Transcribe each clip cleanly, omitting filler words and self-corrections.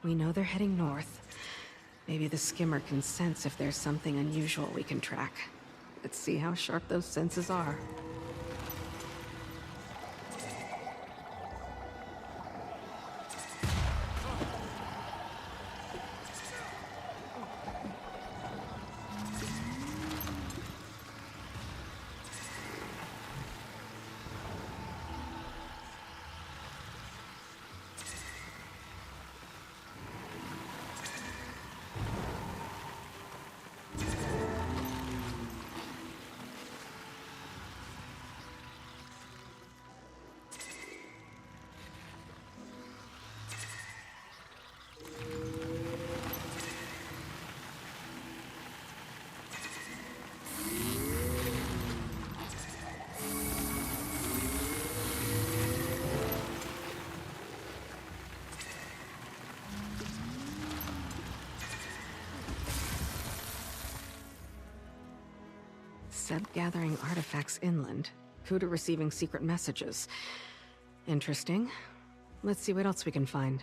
We know they're heading north. Maybe the skimmer can sense if there's something unusual we can track. Let's see how sharp those senses are. Seb gathering artifacts inland. Kuta receiving secret messages. Interesting. Let's see what else we can find.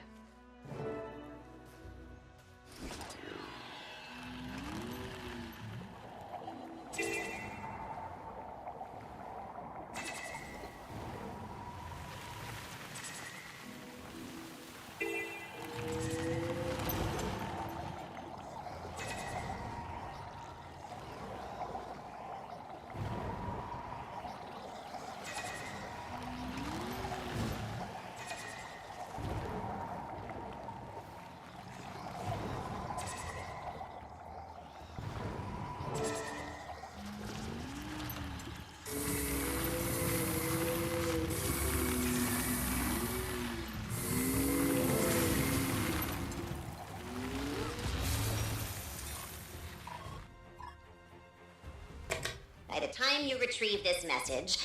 By the time you retrieve this message,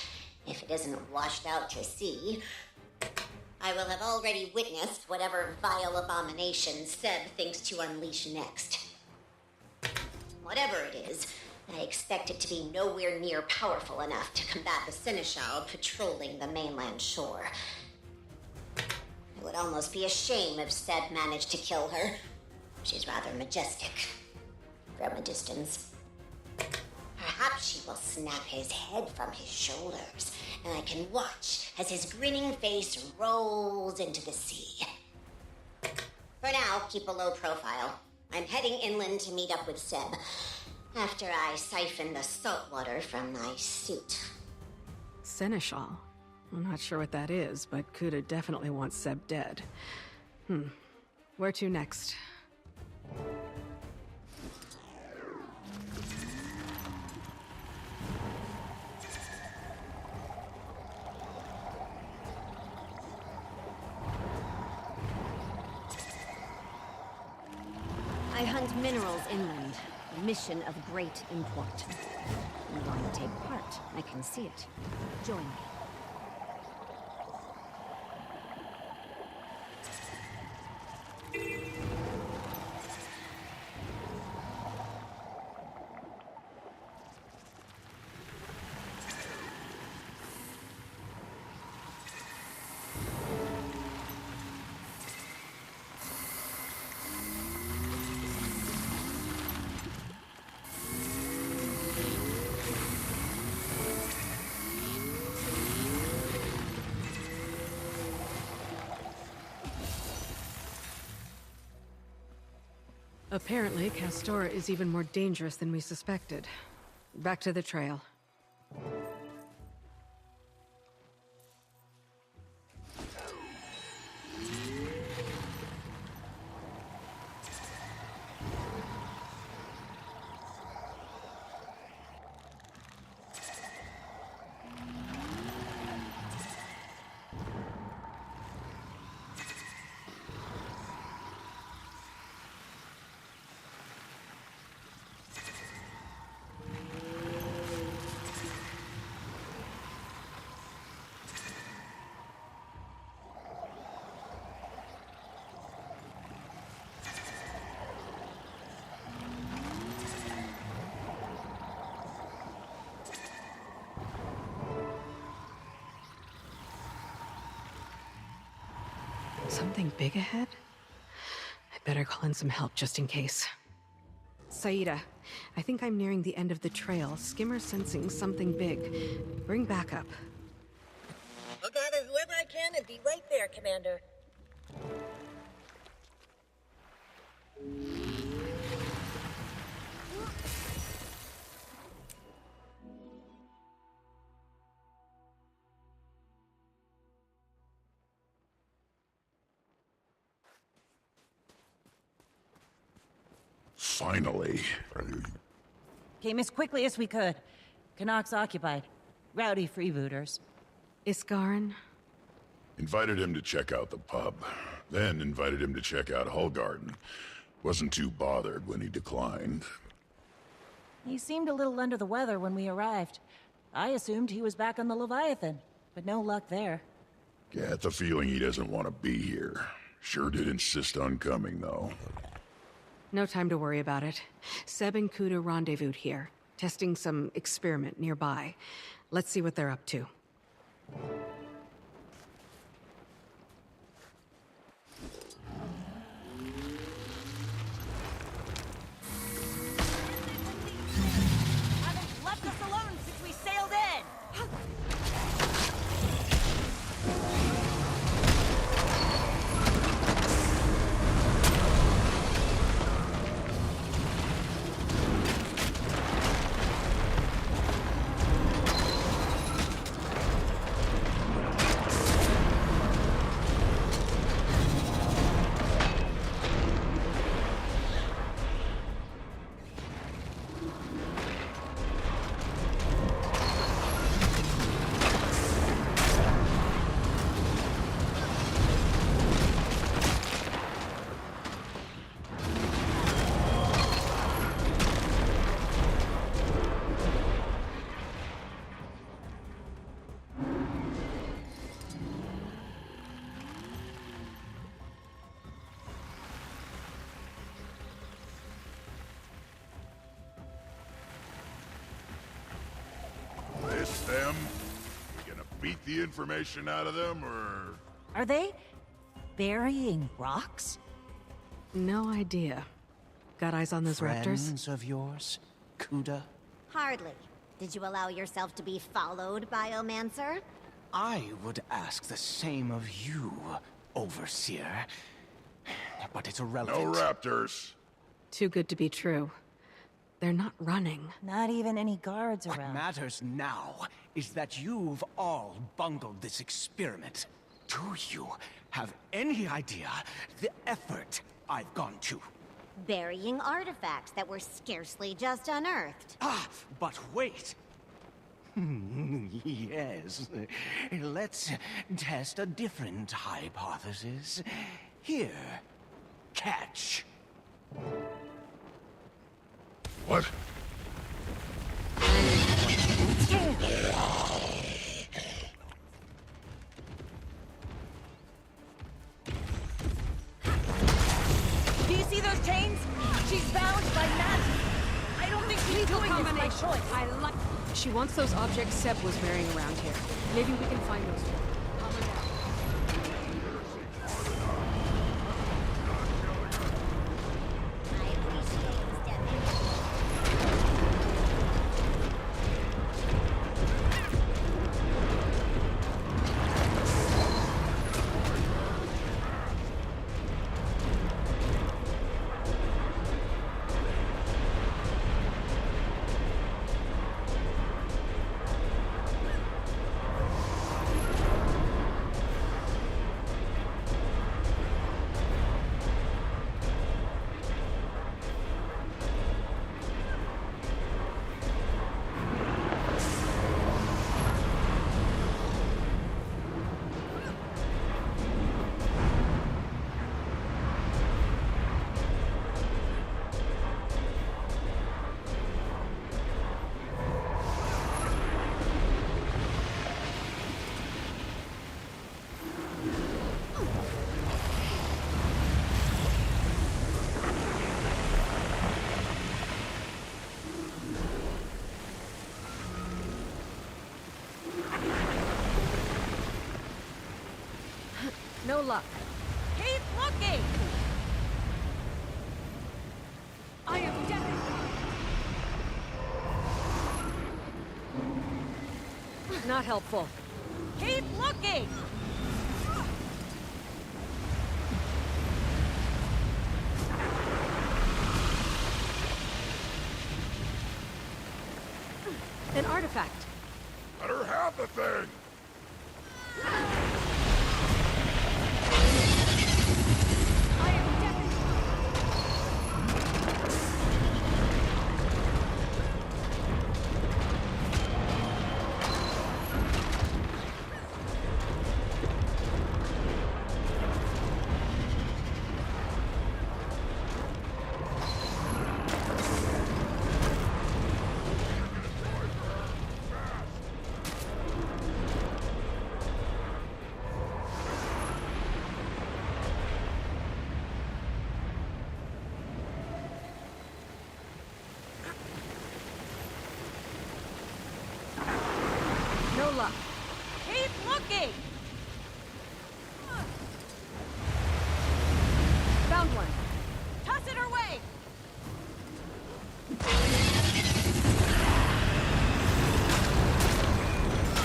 if it isn't washed out to sea, I will have already witnessed whatever vile abomination Seb thinks to unleash next. Whatever it is, I expect it to be nowhere near powerful enough to combat the Seneschal patrolling the mainland shore. It would almost be a shame if Seb managed to kill her. She's rather majestic, from a distance. Perhaps she will snap his head from his shoulders, and I can watch as his grinning face rolls into the sea. For now, keep a low profile. I'm heading inland to meet up with Seb, after I siphon the salt water from my suit. Seneschal. I'm not sure what that is, but Kuta definitely wants Seb dead. Where to next? I hunt minerals inland. A mission of great import. You want to take part? I can see it. Join me. Apparently, Castora is even more dangerous than we suspected. Back to the trail. Something big ahead? I better call in some help just in case. Saida, I think I'm nearing the end of the trail. Skimmer's sensing something big. Bring backup. I'll gather whoever I can and be right there, Commander. Finally. Came as quickly as we could. Canucks occupied. Rowdy freebooters. Iskarin? Invited him to check out the pub. Then invited him to check out Hullgarden. Wasn't too bothered when he declined. He seemed a little under the weather when we arrived. I assumed he was back on the Leviathan, but no luck there. Get the feeling he doesn't want to be here. Sure did insist on coming, though. No time to worry about it. Seb and Kuda rendezvoused here, testing some experiment nearby. Let's see what they're up to. Haven't left us alone since we sailed in! This them? We gonna beat the information out of them, or...? Are they burying rocks? No idea. Got eyes on those raptors? Friends of yours, Kuda? Hardly. Did you allow yourself to be followed, Biomancer? I would ask the same of you, Overseer. But it's No irrelevant. raptors! Too good to be true. They're not running. Not even any guards What around. matters now is that you've all bungled this experiment. Do you have any idea the effort I've gone to? Burying artifacts that were scarcely just unearthed. Ah, but wait. Yes. Let's test a different hypothesis. Here, catch. What? Do you see those chains? She's bound by magic. I don't think she's doing this by choice. I like. She wants those objects Seb was burying around here. Maybe we can find those for her. Calm her down. I appreciate you stepping in. No luck. Keep looking! Not helpful. Keep looking! An artifact. Let her have the thing! No luck. Keep looking! Found one. Toss it her way!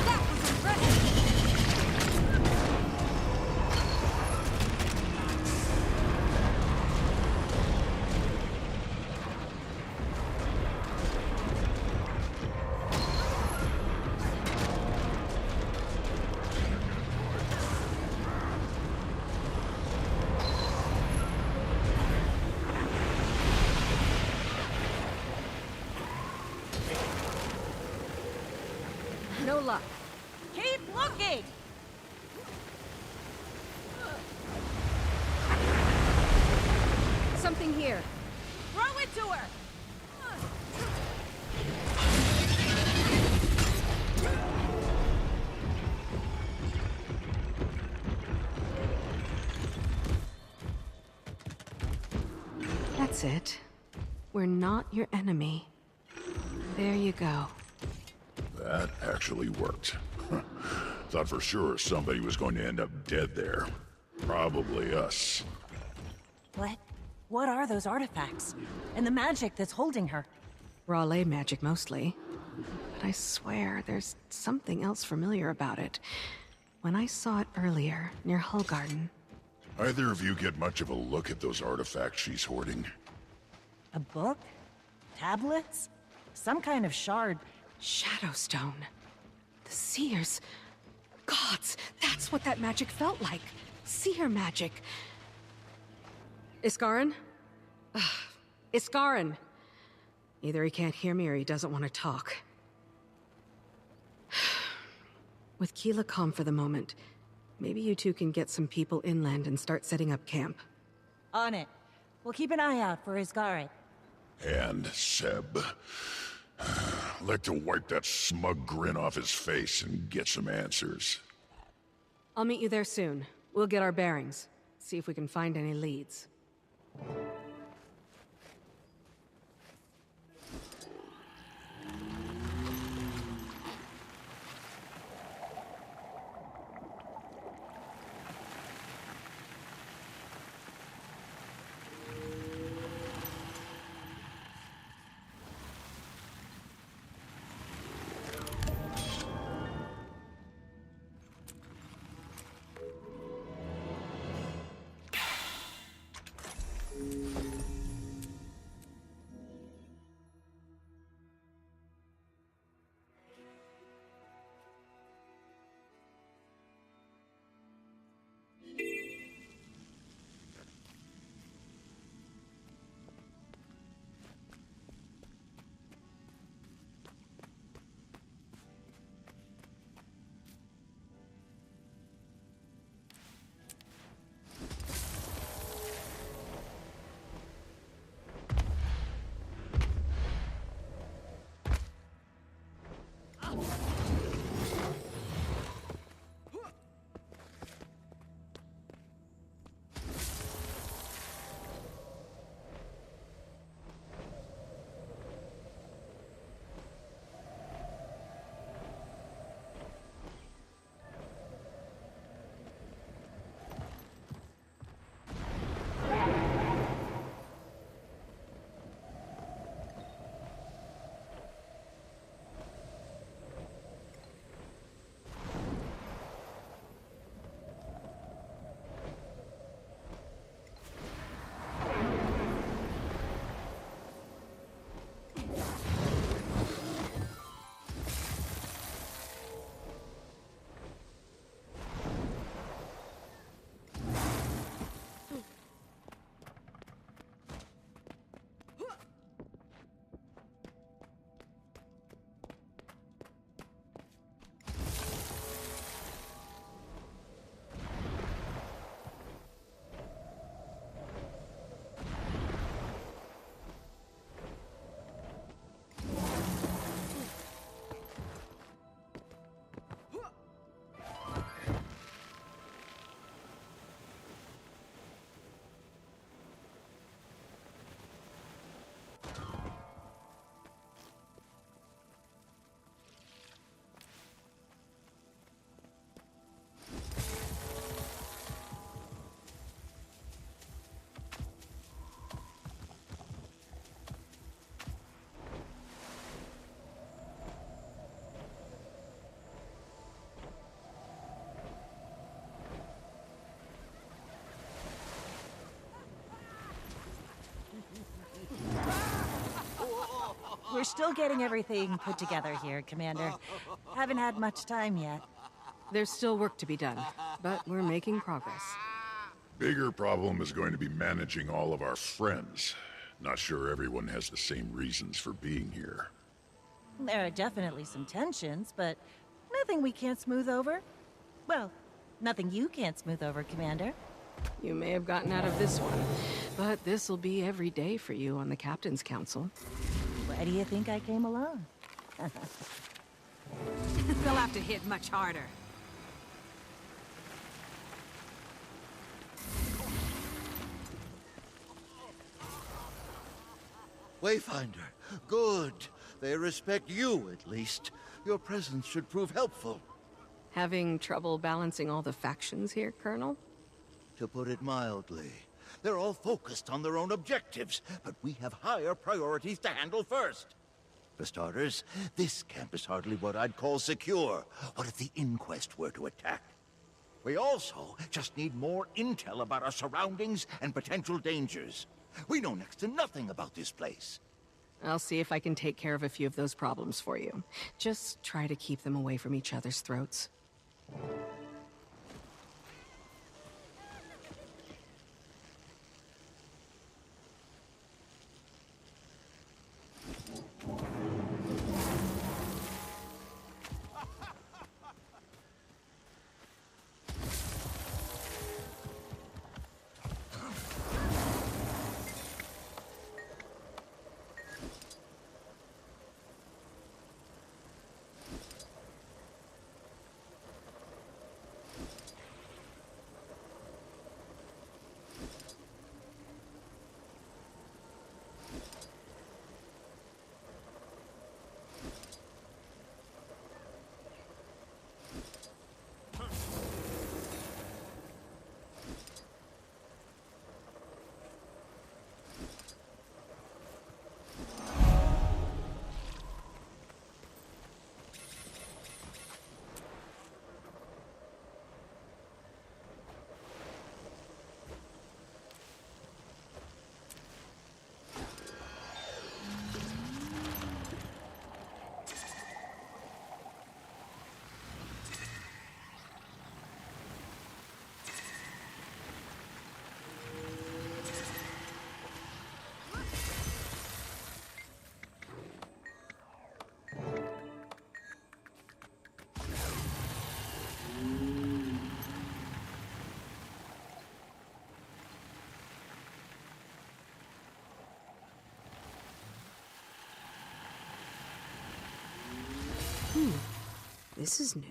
That was impressive. No luck. Keep looking! Something here. Throw it to her! That's it. We're not your enemy. There you go. That actually worked. Thought for sure somebody was going to end up dead there. Probably us. What are those artifacts? And the magic that's holding her? Raleigh magic mostly. But I swear there's something else familiar about it. When I saw it earlier, near Hullgarden. Either of you get much of a look at those artifacts she's hoarding? A book? Tablets? Some kind of shard. Shadowstone. The Seers. Gods, that's what that magic felt like. Seer magic. Iskarin? Ugh. Iskarin! Either he can't hear me or he doesn't want to talk. With Keela calm for the moment, maybe you two can get some people inland and start setting up camp. On it. We'll keep an eye out for Isgari. And Seb. Like to wipe that smug grin off his face and get some answers. I'll meet you there soon. We'll get our bearings. See if we can find any leads. We're still getting everything put together here, Commander. Haven't had much time yet. There's still work to be done, but we're making progress. Bigger problem is going to be managing all of our friends. Not sure everyone has the same reasons for being here. There are definitely some tensions, but nothing we can't smooth over. Well, nothing you can't smooth over, Commander. You may have gotten out of this one, but this'll be every day for you on the Captain's Council. Why do you think I came along? They'll have to hit much harder. Wayfinder, good. They respect you, at least. Your presence should prove helpful. Having trouble balancing all the factions here, Colonel? To put it mildly, they're all focused on their own objectives, but we have higher priorities to handle first. For starters, this camp is hardly what I'd call secure. What if the Inquest were to attack? We also just need more intel about our surroundings and potential dangers. We know next to nothing about this place. I'll see if I can take care of a few of those problems for you. Just try to keep them away from each other's throats. This is new.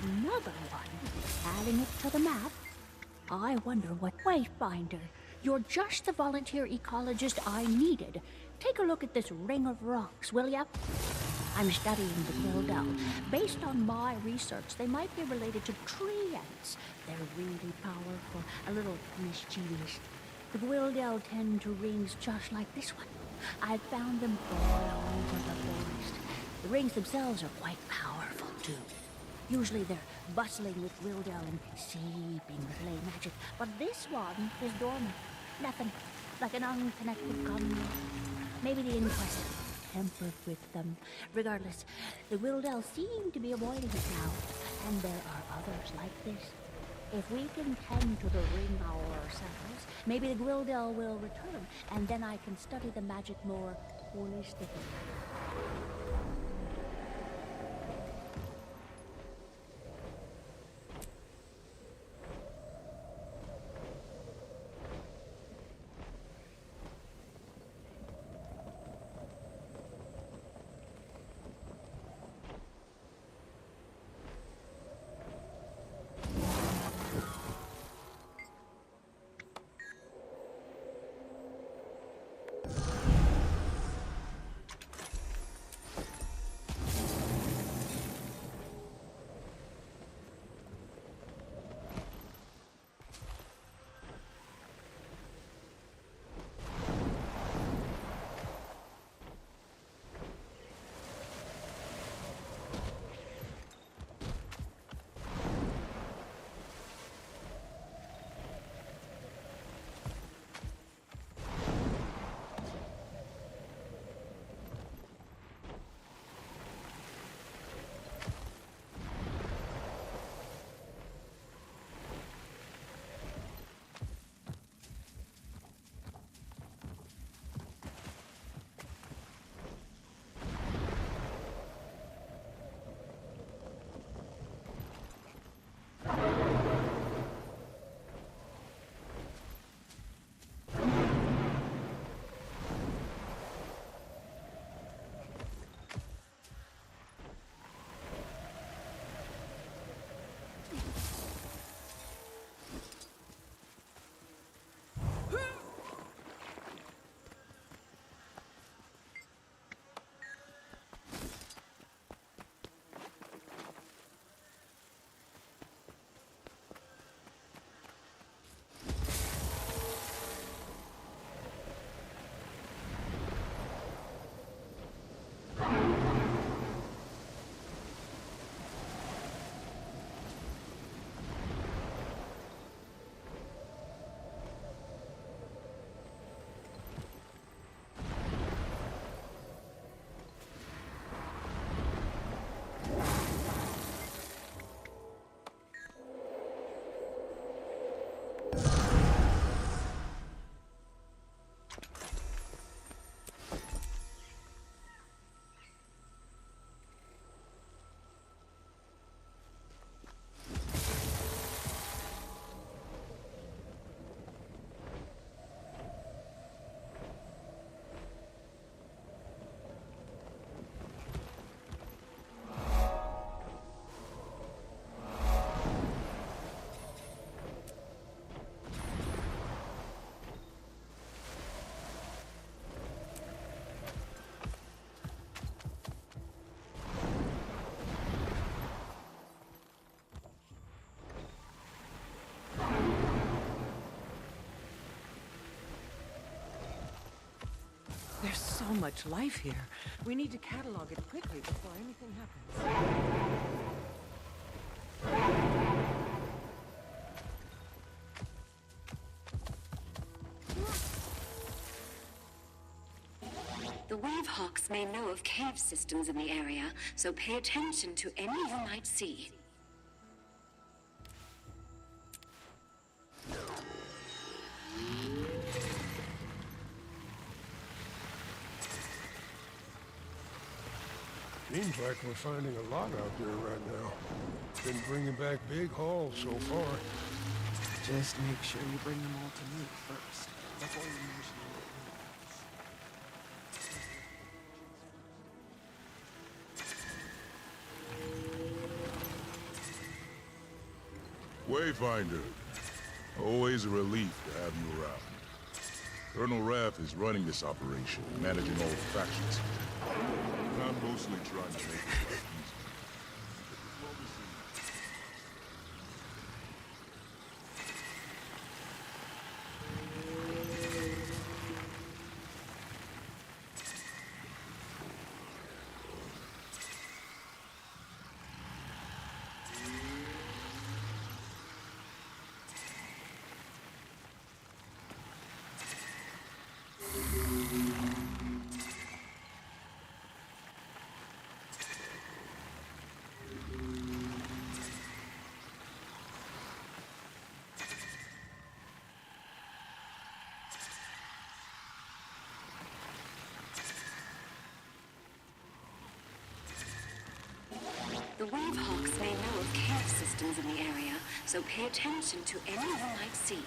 Another one. Adding it to the map. I wonder what... Wayfinder, you're just the volunteer ecologist I needed. Take a look at this ring of rocks, will ya? I'm studying the Gwildel. Based on my research, they might be related to tree ants. They're really powerful, a little mischievous. The Gwildel tend to rings just like this one. I've found them all over the forest. The rings themselves are quite powerful, too. Usually they're bustling with Gwildel and seeping with ley magic, but this one is dormant. Nothing, like an unconnected conduit. Maybe the inquest tempered with them. Regardless, the Gwildel seem to be avoiding it now, and there are others like this. If we can tend to the ring ourselves, maybe the Gwildel will return, and then I can study the magic more holistically. There's so much life here. We need to catalog it quickly before anything happens. The Weavehawks may know of cave systems in the area, so pay attention to any you might see. Seems like we're finding a lot out there right now. Been bringing back big hauls so far. Just make sure you bring them all to me first, before you mention Wayfinder. Always a relief to have you around. Colonel Rath is running this operation, managing all the factions. And I'm mostly trying to make it easy. The Wavehawks may know of cave systems in the area, so pay attention to any you might see.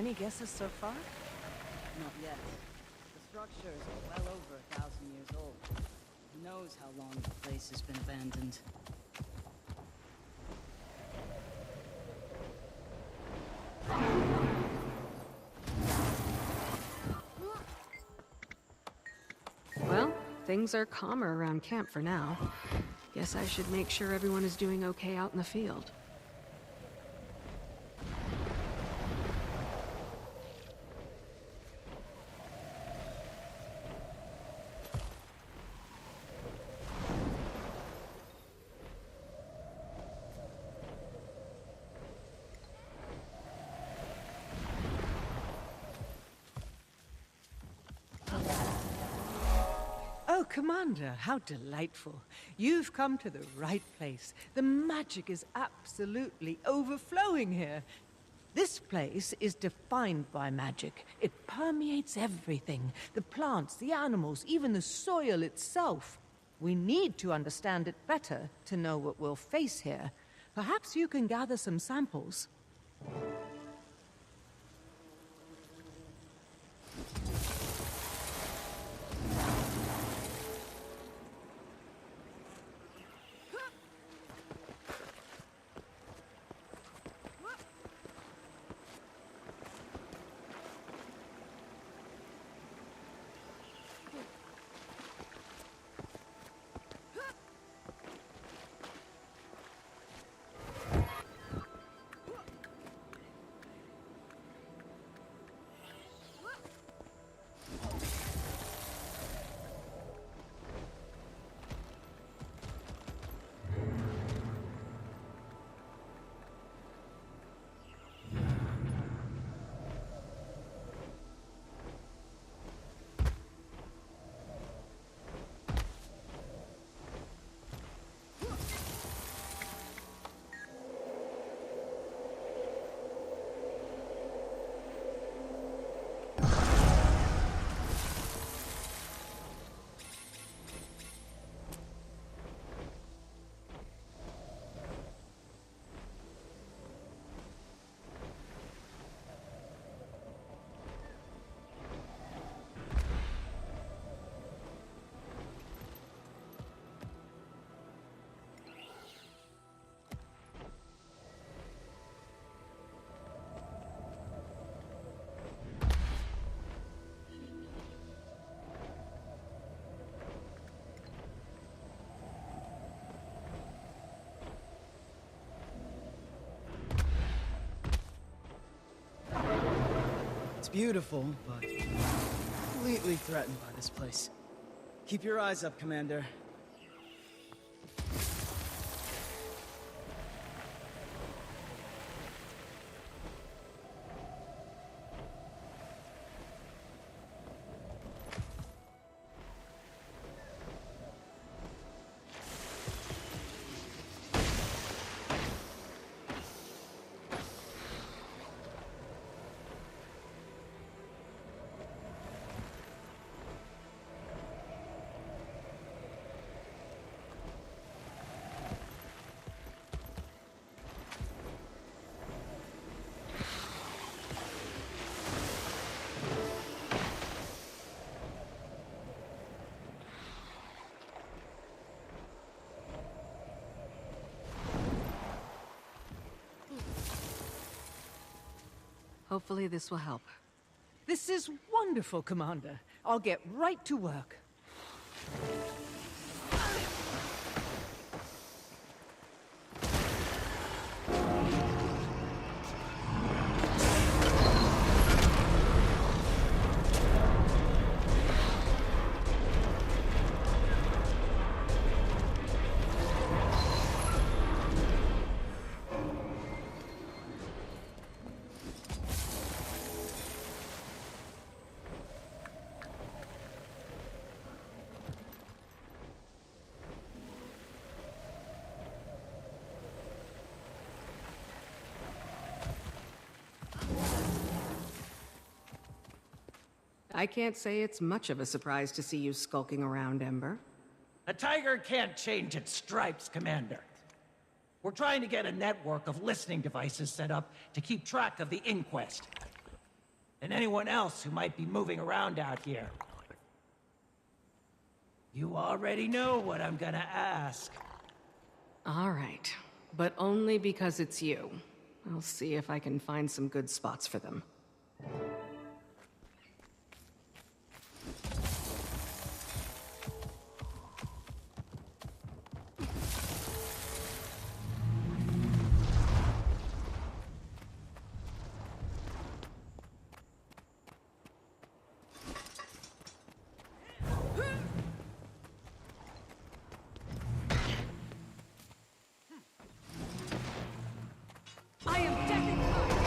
Any guesses so far? Not yet. The structure is well over 1,000 years old. Who knows how long the place has been abandoned? Well, things are calmer around camp for now. Guess I should make sure everyone is doing okay out in the field. Oh, Commander, how delightful. You've come to the right place. The magic is absolutely overflowing here. This place is defined by magic. It permeates everything. The plants, the animals, even the soil itself. We need to understand it better to know what we'll face here. Perhaps you can gather some samples. It's beautiful, but completely threatened by this place. Keep your eyes up, Commander. Hopefully this will help. This is wonderful, Commander. I'll get right to work. I can't say it's much of a surprise to see you skulking around, Ember. A tiger can't change its stripes, Commander. We're trying to get a network of listening devices set up to keep track of the inquest. and anyone else who might be moving around out here. You already know what I'm gonna ask. All right, but only because it's you. I'll see if I can find some good spots for them. I am dead inside!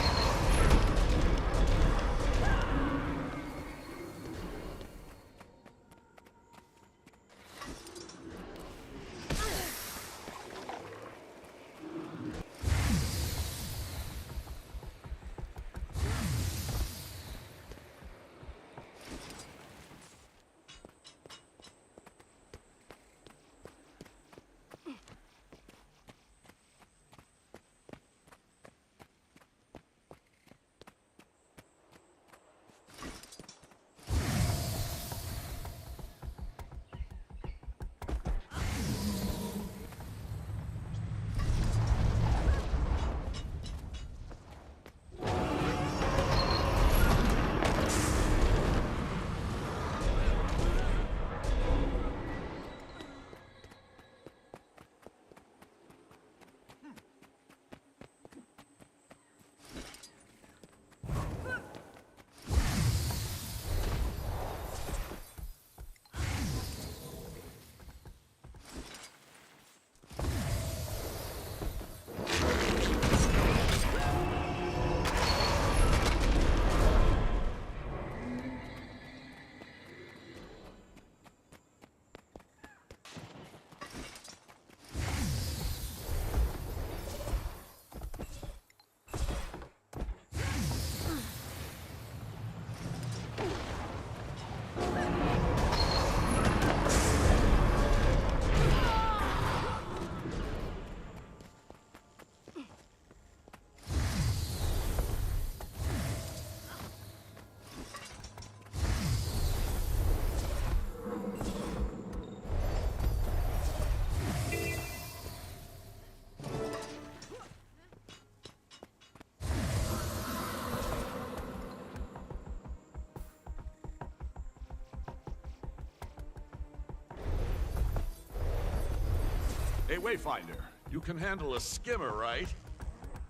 Hey, Wayfinder, you can handle a skimmer, right?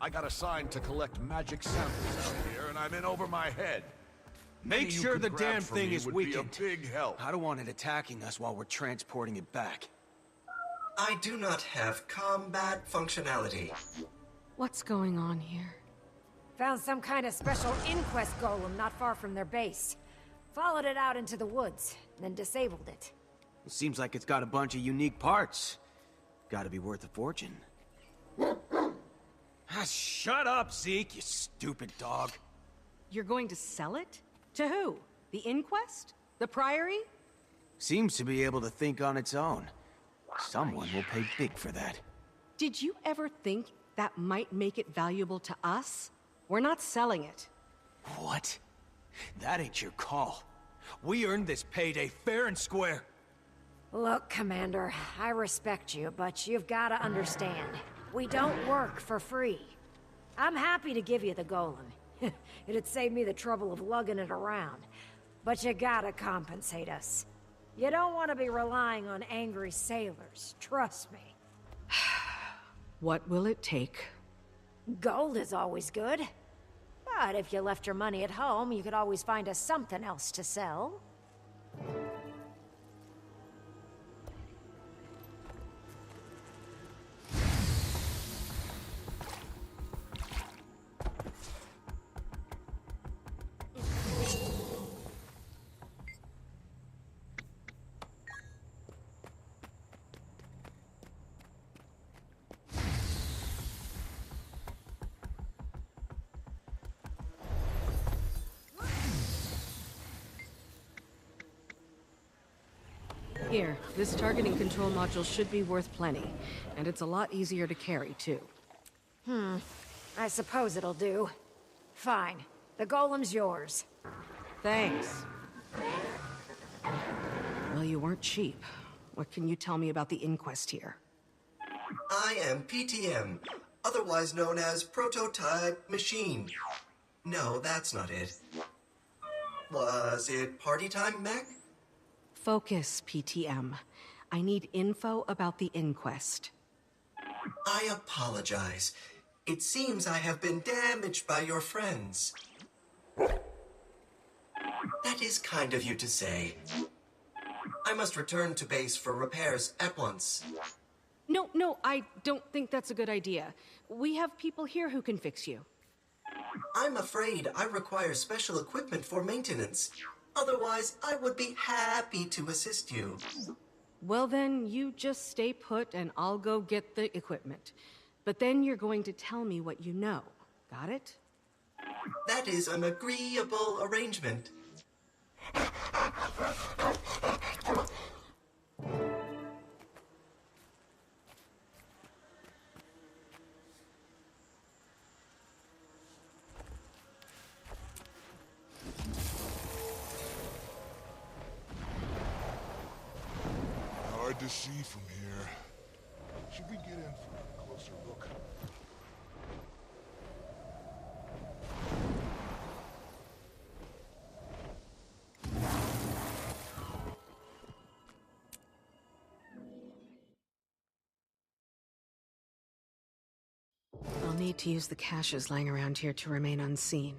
I got assigned to collect magic samples out here, and I'm in over my head. Make sure the damn thing is weakened. Would be a big help. I don't want it attacking us while we're transporting it back. I do not have combat functionality. What's going on here? Found some kind of special inquest golem not far from their base. Followed it out into the woods, then disabled it. It seems like it's got a bunch of unique parts. Gotta be worth a fortune. Shut up, Zeke, you stupid dog. You're going to sell it? To who? The Inquest? The Priory? Seems to be able to think on its own. Someone will pay big for that. Did you ever think that might make it valuable to us? We're not selling it. What? That ain't your call. We earned this payday fair and square. Look, Commander, I respect you, but you've got to understand. We don't work for free. I'm happy to give you the golem. It'd save me the trouble of lugging it around. But you gotta compensate us. You don't want to be relying on angry sailors, trust me. What will it take? Gold is always good. But if you left your money at home, you could always find us something else to sell. Here, this targeting control module should be worth plenty, and it's a lot easier to carry, too. I suppose it'll do. Fine. The golem's yours. Thanks. Well, you weren't cheap. What can you tell me about the inquest here? I am PTM, otherwise known as Prototype Machine. No, that's not it. Was it party time, Mech? Focus, PTM. I need info about the inquest. I apologize. It seems I have been damaged by your friends. That is kind of you to say. I must return to base for repairs at once. No, I don't think that's a good idea. We have people here who can fix you. I'm afraid I require special equipment for maintenance. Otherwise, I would be happy to assist you. Well then, you just stay put and I'll go get the equipment. But then you're going to tell me what you know. Got it? That is an agreeable arrangement. Hard to see from here. Should we get in for a closer look? I'll need to use the caches lying around here to remain unseen.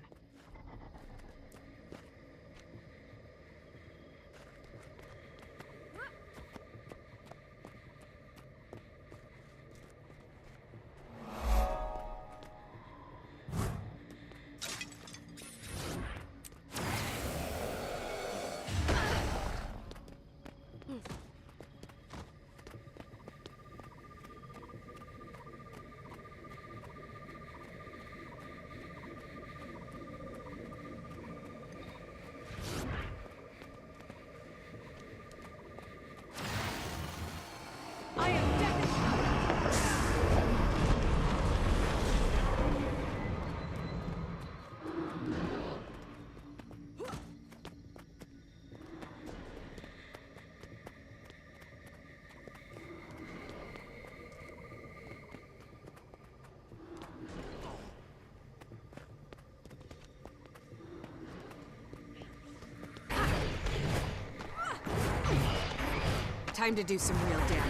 Time to do some real damage.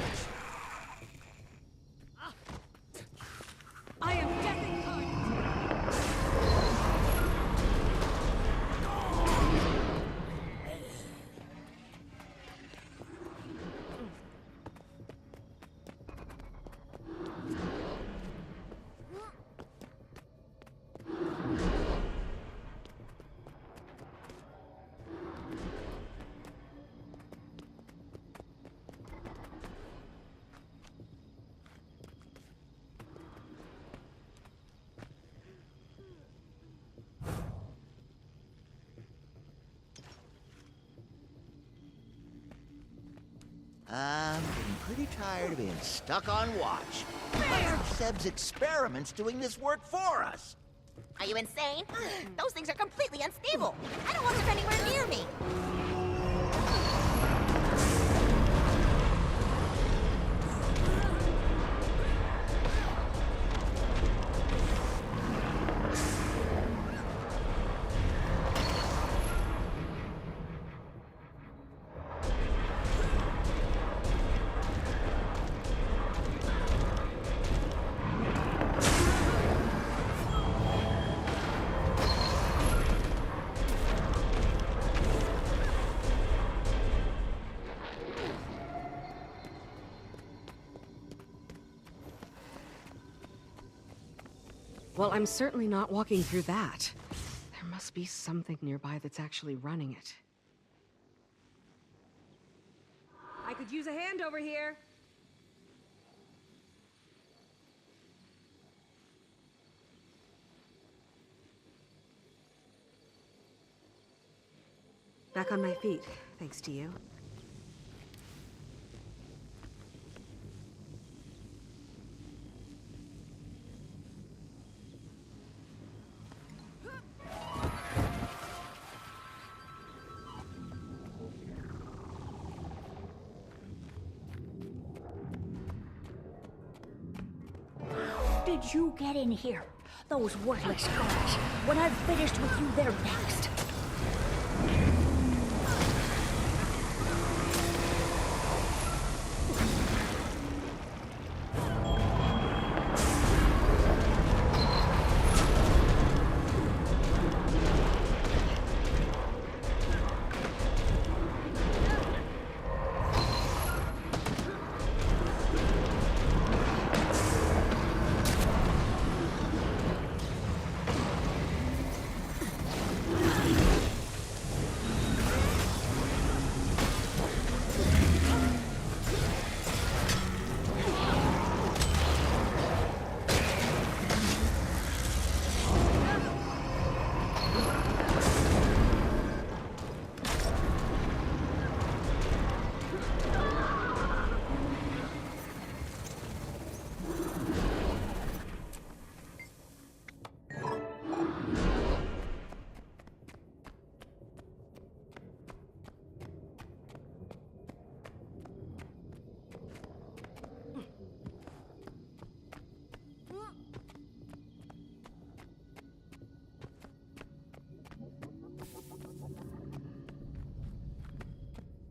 I am death incarnate! I'm getting pretty tired of being stuck on watch. Why aren't Seb's experiments doing this work for us? Are you insane? Those things are completely unstable. I don't want them anywhere near me. Well, I'm certainly not walking through that. There must be something nearby that's actually running it. I could use a hand over here. Back on my feet, thanks to you. did you get in here? Those worthless guards. When I've finished with you, they're next.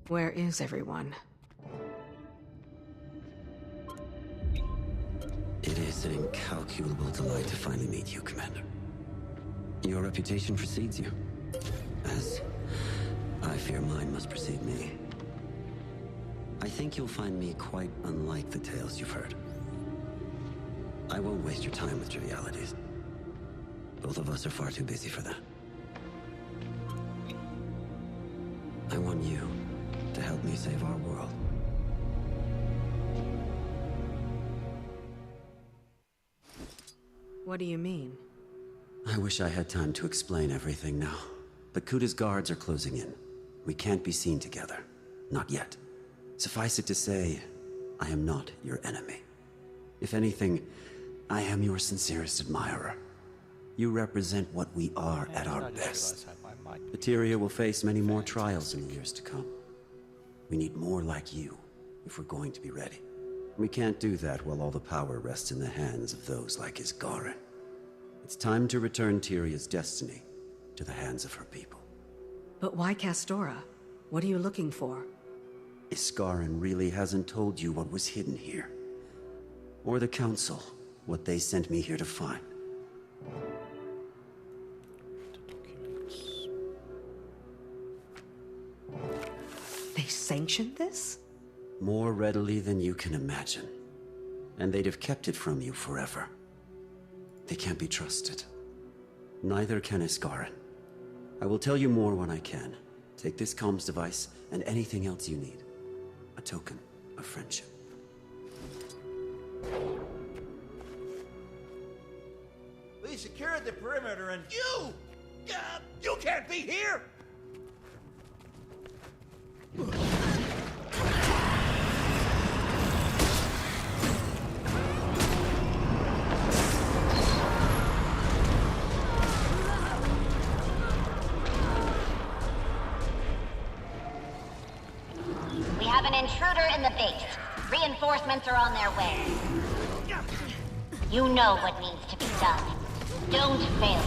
Where is everyone? It is an incalculable delight to finally meet you, Commander. Your reputation precedes you, as I fear mine must precede me. I think you'll find me quite unlike the tales you've heard. I won't waste your time with trivialities. Both of us are far too busy for that. I want you to help me save our world. What do you mean? I wish I had time to explain everything now, but Kuta's guards are closing in. We can't be seen together. Not yet. Suffice it to say, I am not your enemy. If anything, I am your sincerest admirer. You represent what we are at our best. Eteria will face many more trials in the years to come. We need more like you, if we're going to be ready. We can't do that while all the power rests in the hands of those like Isgarin. It's time to return Tyria's destiny to the hands of her people. But why Castora? What are you looking for? Isgarin really hasn't told you what was hidden here. Or the Council, what they sent me here to find. They sanctioned this? More readily than you can imagine. And they'd have kept it from you forever. They can't be trusted. Neither can Isgarin. I will tell you more when I can. Take this comms device and anything else you need. A token of friendship. We secured the perimeter and you can't be here! We have an intruder in the base. Reinforcements are on their way. You know what needs to be done. Don't fail.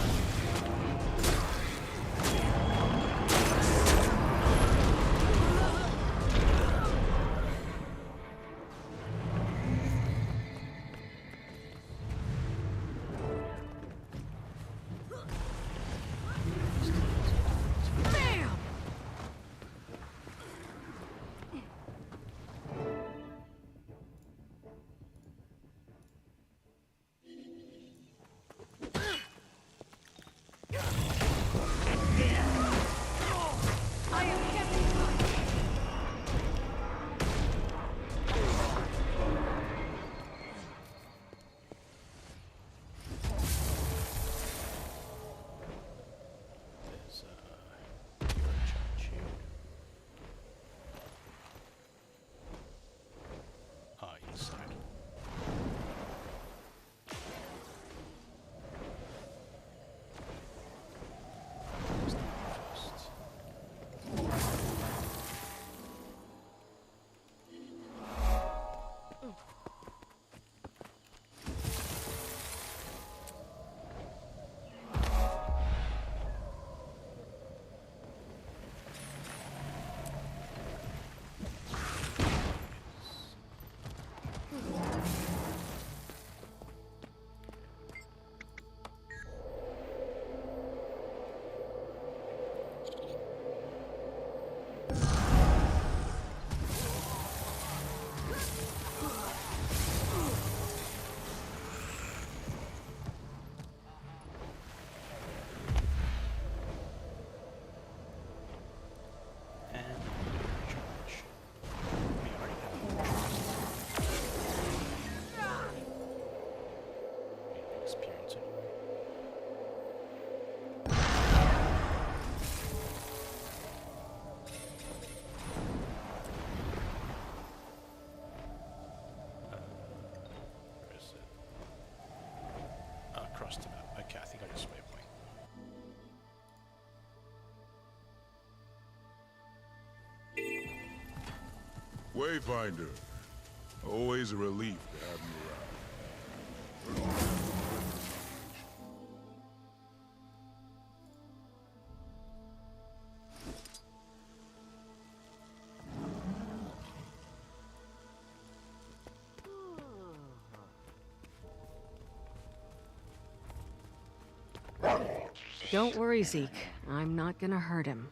close to that. Okay, I think I just waypoint. Wayfinder. Always a relief to have you around. Don't worry, Zeke. I'm not gonna hurt him.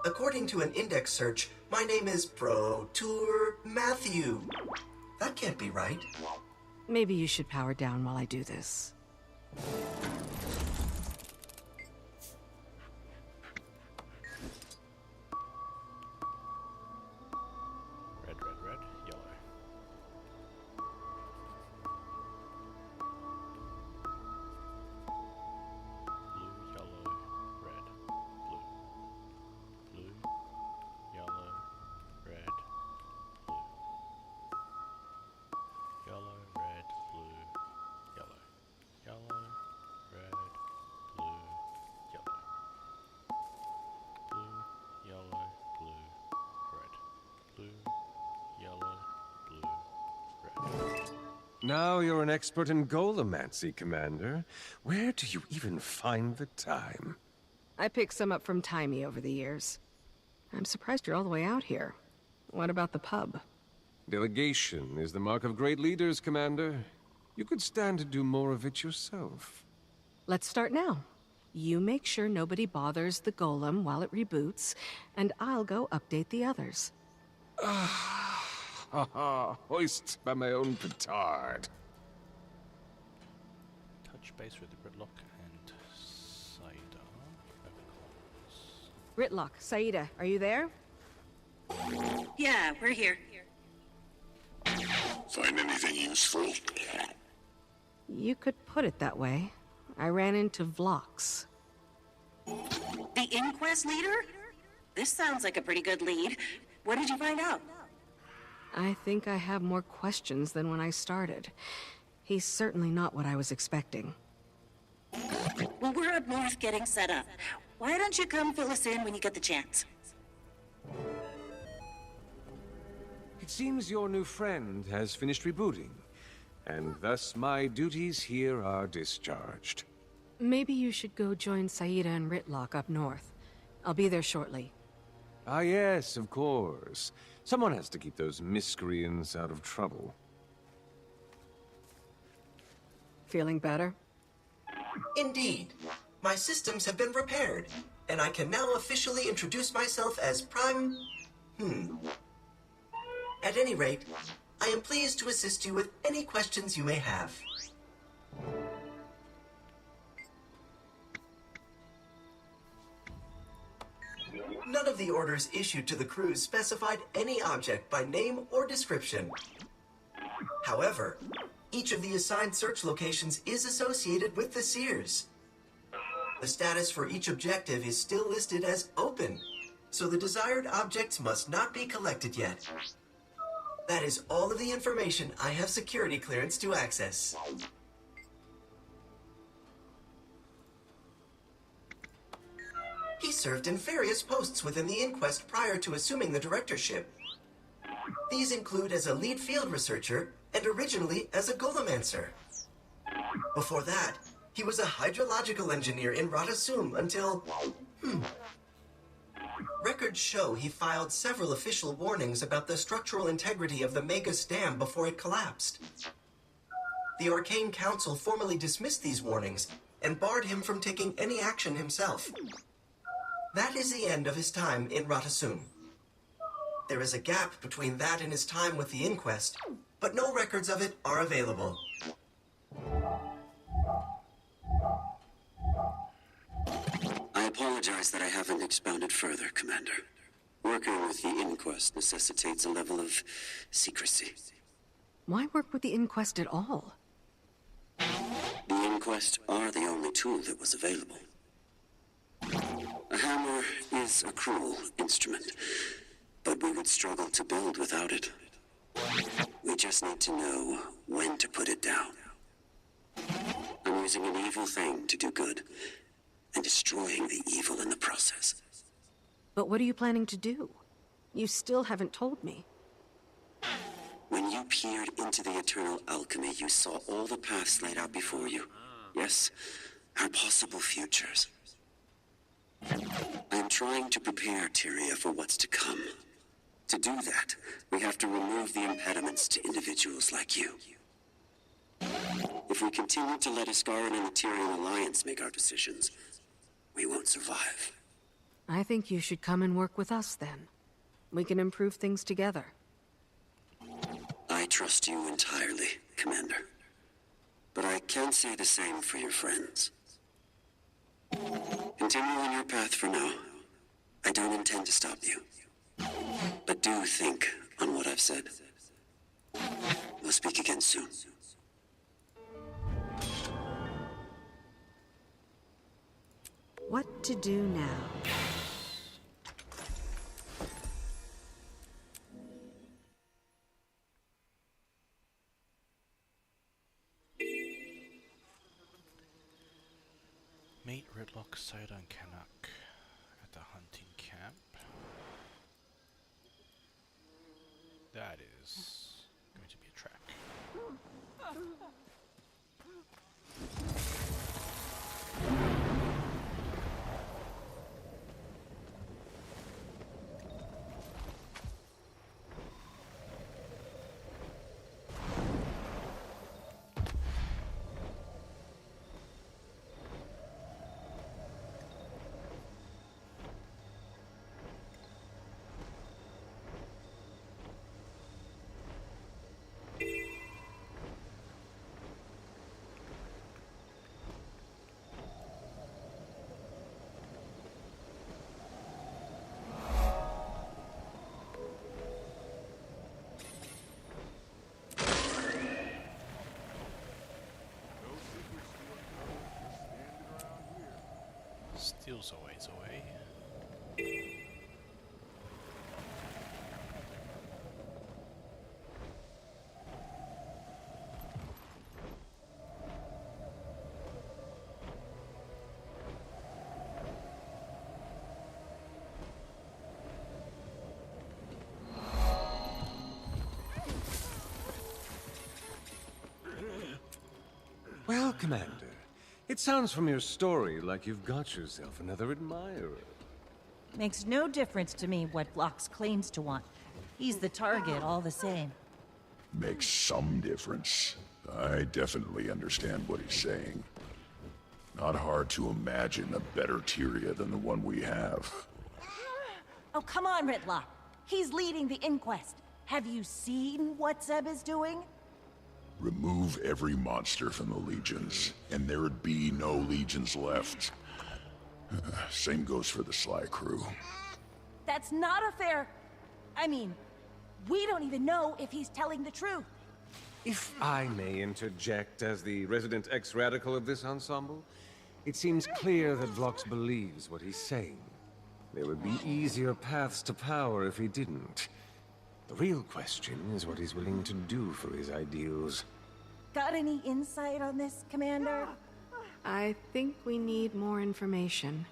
According to an index search, my name is Pro-Tour Matthew. That can't be right. Maybe you should power down while I do this. Red, red, red, yellow. Blue, yellow, red, blue. Blue, yellow, red, blue. Yellow, red, blue, yellow. Yellow, red, blue, yellow. Blue, yellow, blue, red. Blue, yellow, blue, red. Now you're an expert in Golomancy, Commander. Where do you even find the time? I picked some up from Timey over the years. I'm surprised you're all the way out here. What about the pub? Delegation is the mark of great leaders, Commander. You could stand to do more of it yourself. Let's start now. You make sure nobody bothers the golem while it reboots, and I'll go update the others. Hoist by my own petard. Touch base with Gridlock and Saida. Gridlock, Saida, are you there? Yeah, we're here. Find anything useful? You could put it that way. I ran into Vlox. The Inquest leader? This sounds like a pretty good lead. What did you find out? I think I have more questions than when I started. He's certainly not what I was expecting. Well, we're up north getting set up. Why don't you come fill us in when you get the chance? It seems your new friend has finished rebooting, and thus my duties here are discharged. Maybe you should go join Saida and Rytlock up north. I'll be there shortly. Ah yes, of course. Someone has to keep those miscreants out of trouble. Feeling better? Indeed. My systems have been repaired, and I can now officially introduce myself as Prime... At any rate, I am pleased to assist you with any questions you may have. None of the orders issued to the crew specified any object by name or description. However, each of the assigned search locations is associated with the Seers. The status for each objective is still listed as open, so the desired objects must not be collected yet. That is all of the information I have security clearance to access. He served in various posts within the Inquest prior to assuming the directorship. These include as a lead field researcher and originally as a Golomancer. Before that, he was a hydrological engineer in Radasum until... Records show he filed several official warnings about the structural integrity of the Magus Dam before it collapsed. The Arcane Council formally dismissed these warnings and barred him from taking any action himself. That is the end of his time in Radasum. There is a gap between that and his time with the Inquest, but no records of it are available. I apologize that I haven't expounded further, Commander. Working with the Inquest necessitates a level of secrecy. Why work with the Inquest at all? The Inquest are the only tool that was available. A hammer is a cruel instrument, but we would struggle to build without it. We just need to know when to put it down. I'm using an evil thing to do good, and destroying the evil in the process. But what are you planning to do? You still haven't told me. When you peered into the eternal alchemy, you saw all the paths laid out before you. Yes, our possible futures. I am trying to prepare Tyria for what's to come. To do that, we have to remove the impediments to individuals like you. If we continue to let Iskaran and the Tyrian Alliance make our decisions, we won't survive. I think you should come and work with us then. We can improve things together. I trust you entirely, Commander. But I can't say the same for your friends. Continue on your path for now. I don't intend to stop you. But do think on what I've said. We'll speak again soon. What to do now? Meet Ridlock, Saida, and Canuck at the hunting camp. That is going to be a track. Steel's a ways away. Well, Commander, it sounds from your story like you've got yourself another admirer. Makes no difference to me what Vlox claims to want. He's the target all the same. Makes some difference. I definitely understand what he's saying. Not hard to imagine a better Tyria than the one we have. Oh, come on, Ritlock. He's leading the inquest. Have you seen what Zeb is doing? Remove every monster from the Legions, and there'd be no Legions left. Same goes for the Sly crew. That's not a fair... I mean, we don't even know if he's telling the truth. If I may interject as the resident ex-radical of this ensemble, it seems clear that Vlox believes what he's saying. There would be easier paths to power if he didn't. The real question is what he's willing to do for his ideals. Got any insight on this, Commander? I think we need more information.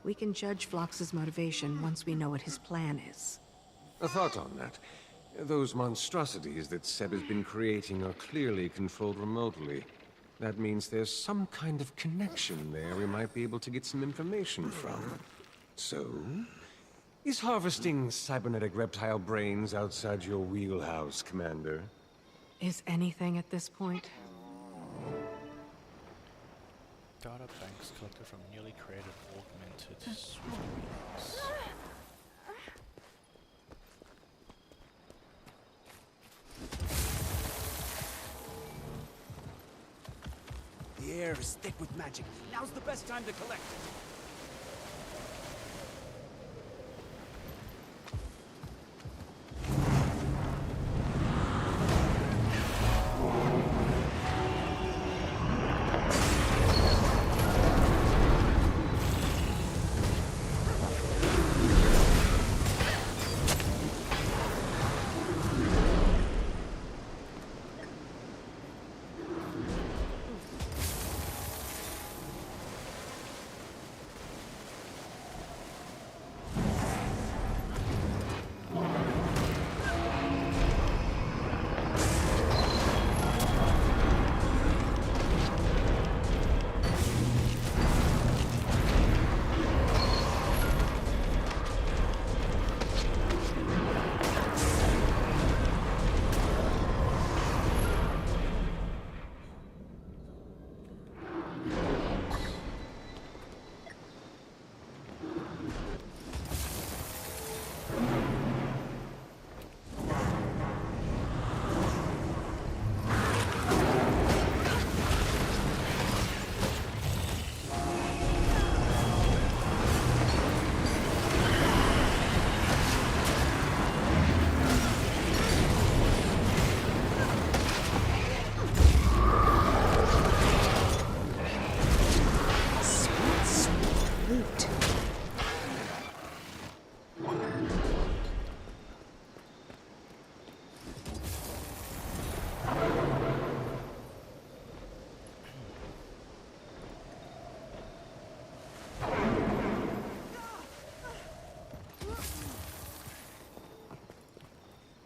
We can judge Vlox's motivation once we know what his plan is. A thought on that. Those monstrosities that Seb has been creating are clearly controlled remotely. That means there's some kind of connection there we might be able to get some information from. So, is harvesting cybernetic reptile brains outside your wheelhouse, Commander? Is anything at this point? Data banks collected from newly created augmented beings. The air is thick with magic. Now's the best time to collect it.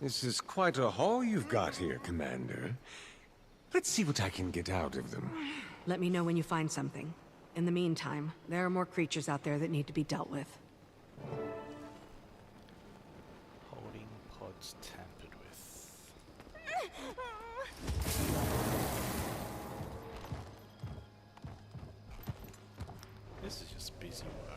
This is quite a haul you've got here, Commander. Let's see what I can get out of them. Let me know when you find something. In the meantime, there are more creatures out there that need to be dealt with. Holding pods tampered with. This is just busy work.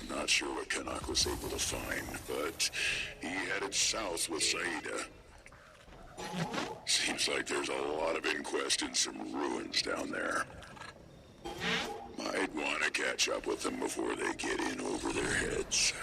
Not sure what Canuck was able to find, but he headed south with Saida. Seems like there's a lot of inquest in some ruins down there. Might want to catch up with them before they get in over their heads.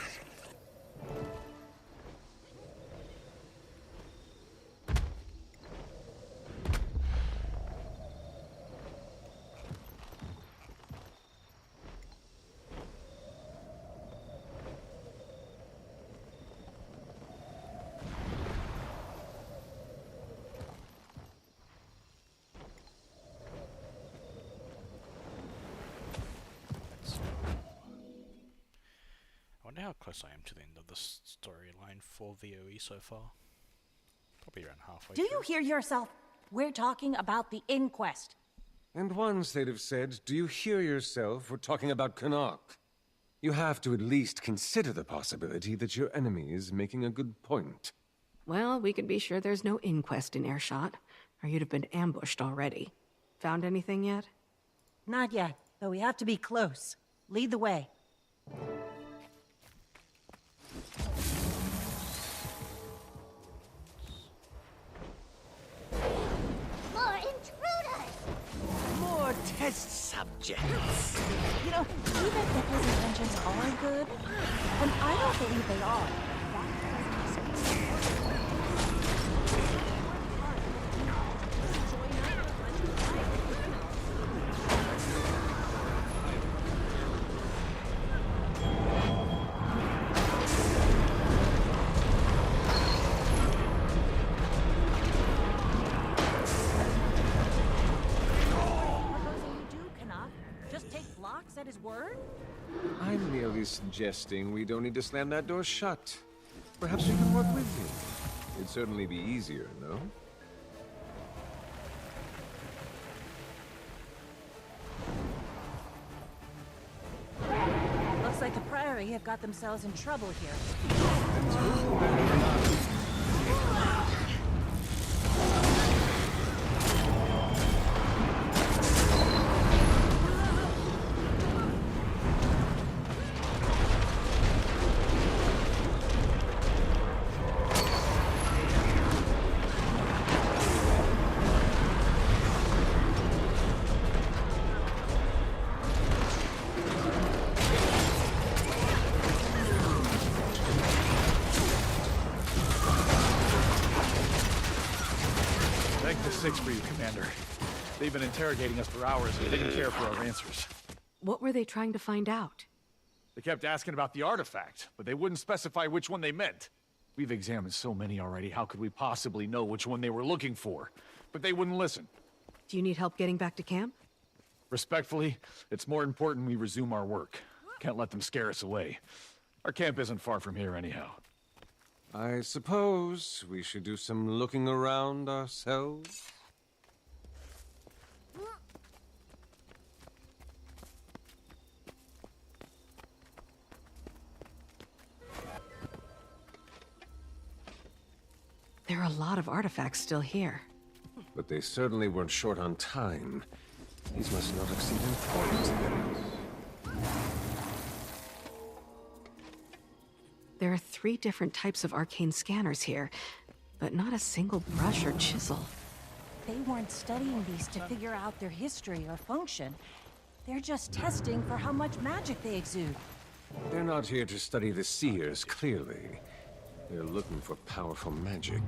I wonder how close I am to the end of the storyline for VOE so far. Probably around halfway Do through. you hear yourself? We're talking about the inquest. And once they'd have said, do you hear yourself? We're talking about Canuck. You have to at least consider the possibility that your enemy is making a good point. Well, we can be sure there's no inquest in Airshot, or you'd have been ambushed already. Found anything yet? Not yet, though we have to be close. Lead the way. More intruders! More test subjects. You know, even if his intentions are good, and I don't believe they are, at his word? I'm merely suggesting we don't need to slam that door shut. Perhaps we can work with him. It'd certainly be easier, no? Looks like the Priory have got themselves in trouble here. 6 for you, Commander. They've been interrogating us for hours and they didn't care for our answers. What were they trying to find out? They kept asking about the artifact, but they wouldn't specify which one they meant. We've examined so many already, how could we possibly know which one they were looking for? But they wouldn't listen. Do you need help getting back to camp? Respectfully, it's more important we resume our work. Can't let them scare us away. Our camp isn't far from here anyhow. I suppose we should do some looking around ourselves. There are a lot of artifacts still here. But they certainly weren't short on time. These must not exceed in points, then. There are 3 different types of arcane scanners here, but not a single brush or chisel. They weren't studying these to figure out their history or function. They're just testing for how much magic they exude. They're not here to study the Seers, clearly. They're looking for powerful magic.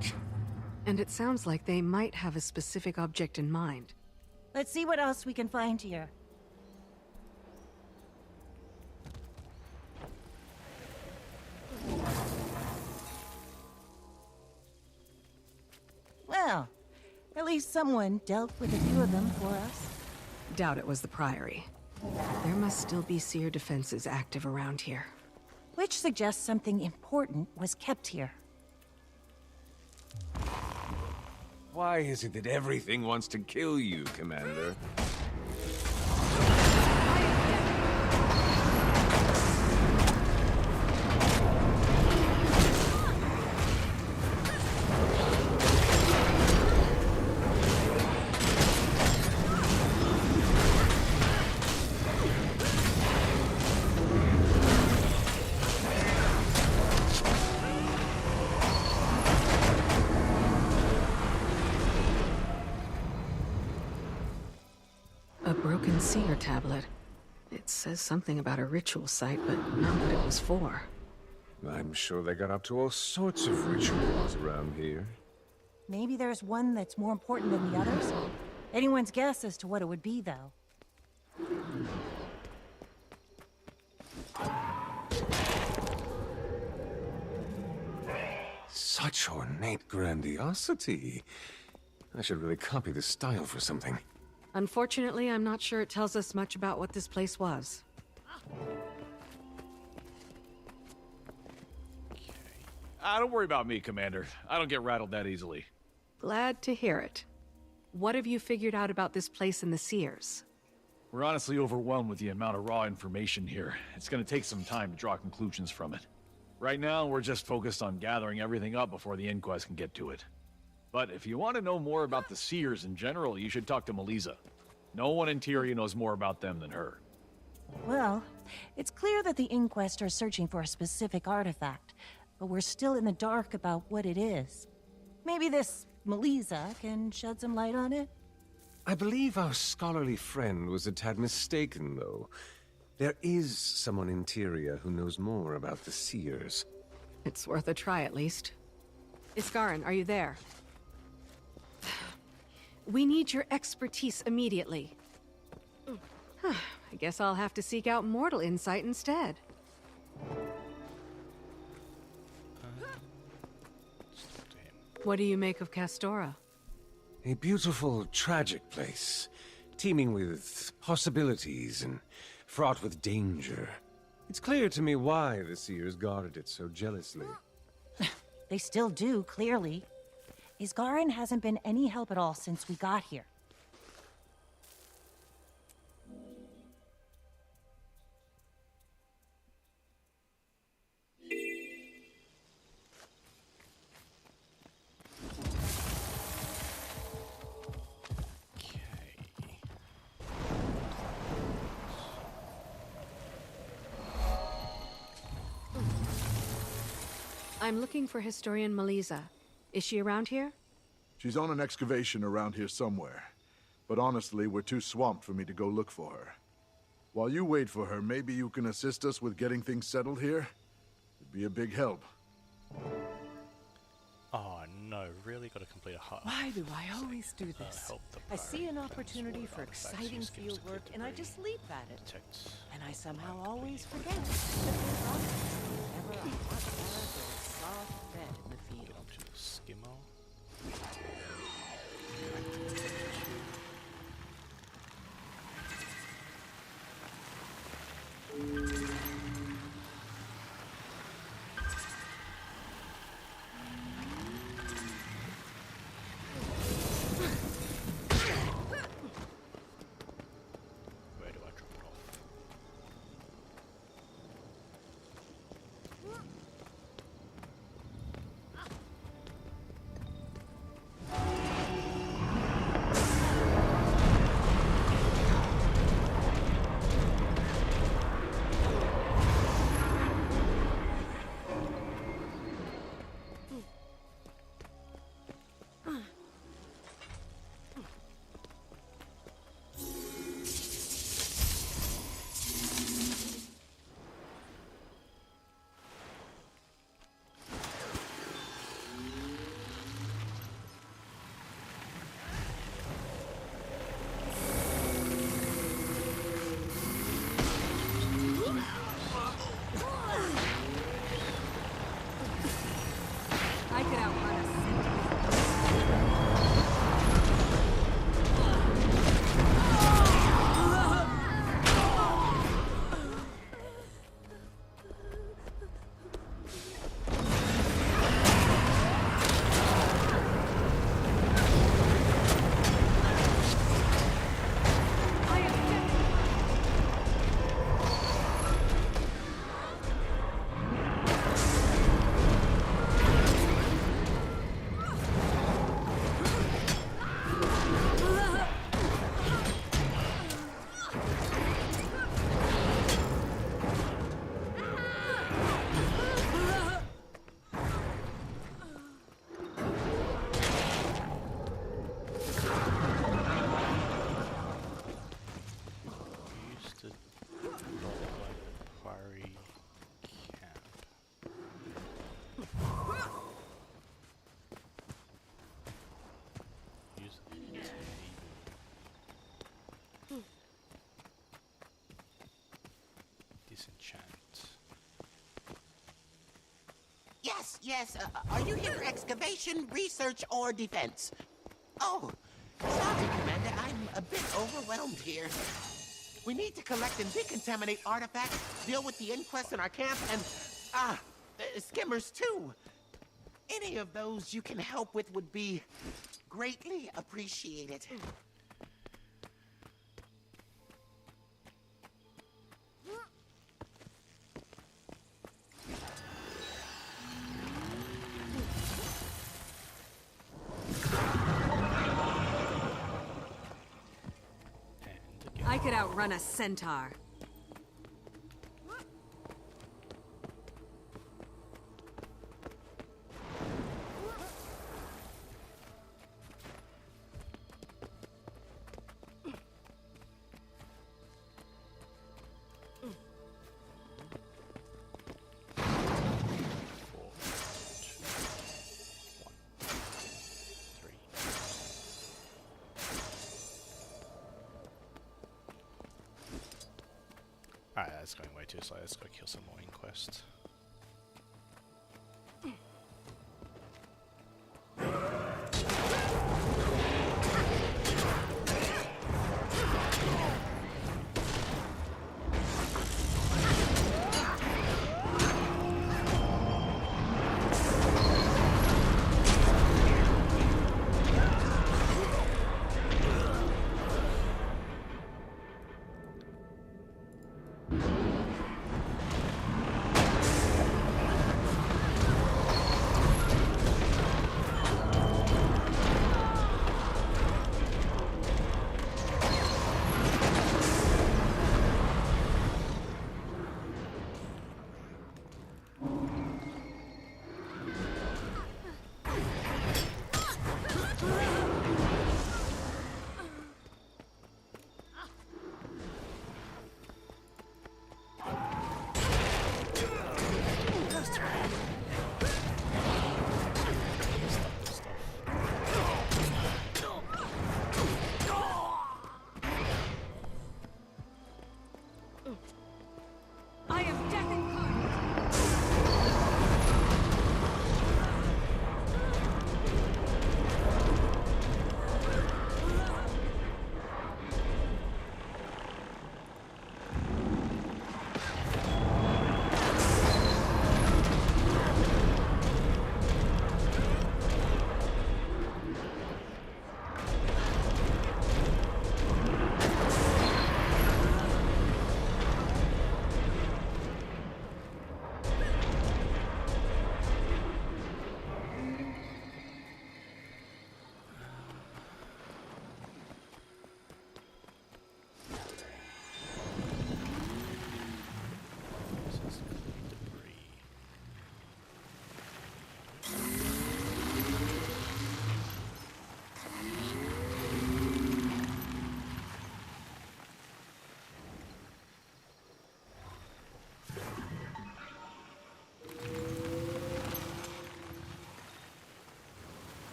And it sounds like they might have a specific object in mind. Let's see what else we can find here. Well, at least someone dealt with a few of them for us. Doubt it was the Priory. There must still be Seer defenses active around here. Which suggests something important was kept here. Why is it that everything wants to kill you, Commander? A broken Seer tablet. It says something about a ritual site, but not what it was for. I'm sure they got up to all sorts of rituals around here. Maybe there's one that's more important than the others? Anyone's guess as to what it would be, though. Such ornate grandiosity. I should really copy this style for something. Unfortunately, I'm not sure it tells us much about what this place was. Don't worry about me, Commander. I don't get rattled that easily. Glad to hear it. What have you figured out about this place and the Seers? We're honestly overwhelmed with the amount of raw information here. It's gonna take some time to draw conclusions from it. Right now, we're just focused on gathering everything up before the inquest can get to it. But if you want to know more about the Seers in general, you should talk to Meliza. No one in Tyria knows more about them than her. Well, it's clear that the Inquest are searching for a specific artifact, but we're still in the dark about what it is. Maybe this Meliza can shed some light on it? I believe our scholarly friend was a tad mistaken, though. There is someone in Tyria who knows more about the Seers. It's worth a try, at least. Iskarin, are you there? We need your expertise immediately. I guess I'll have to seek out mortal insight instead. What do you make of Castora? A beautiful, tragic place, teeming with possibilities and fraught with danger. It's clear to me why the Seers guarded it so jealously. They still do, clearly. Isgarin hasn't been any help at all since we got here. I'm looking for historian Meliza. Is she around here? She's on an excavation around here somewhere. But honestly, we're too swamped for me to go look for her. While you wait for her, maybe you can assist us with getting things settled here? It'd be a big help. Oh no, really got to complete a hut. Why do I always do this? I see an opportunity for exciting field work and I just leap at it. And I somehow always forget that there's obviously never a hot carrot or a soft bed in the field. Get onto the skimmer. Where do I drop it off? I could outrun a Yes, are you here for excavation, research, or defense? Oh, sorry, Commander, I'm a bit overwhelmed here. We need to collect and decontaminate artifacts, deal with the inquest in our camp, and, skimmers too. Any of those you can help with would be greatly appreciated. I could outrun a centaur. Alright, that's going way too slow. Let's go kill some more inquest.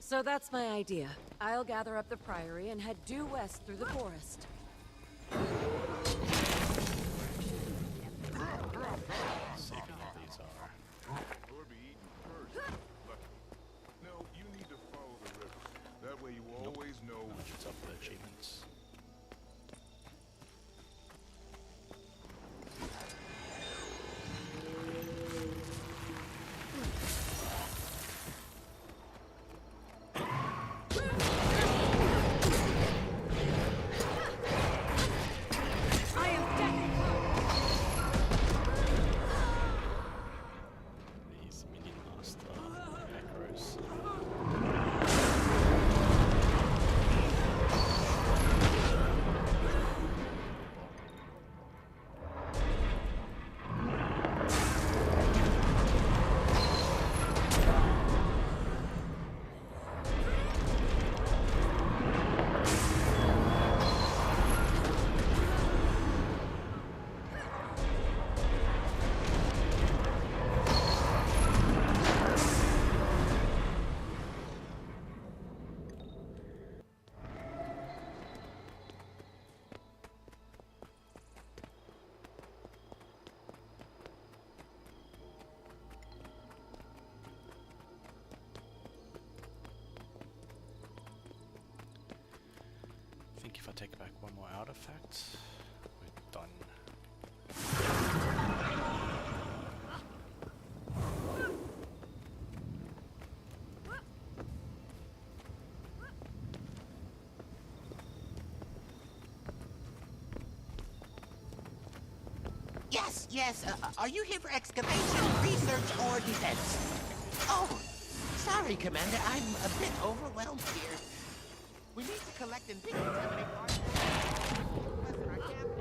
So that's my idea. I'll gather up the Priory and head due west through the forest. See if any of these are. No, you need to follow the river. That way you always know what's up for the achievements. These minion master macros. I think if I take back one more artifact, we're done. Yes. Are you here for excavation, research, or defense? Oh, sorry, Commander. I'm a bit overwhelmed here. We need to collect and decontaminate parts. Our camp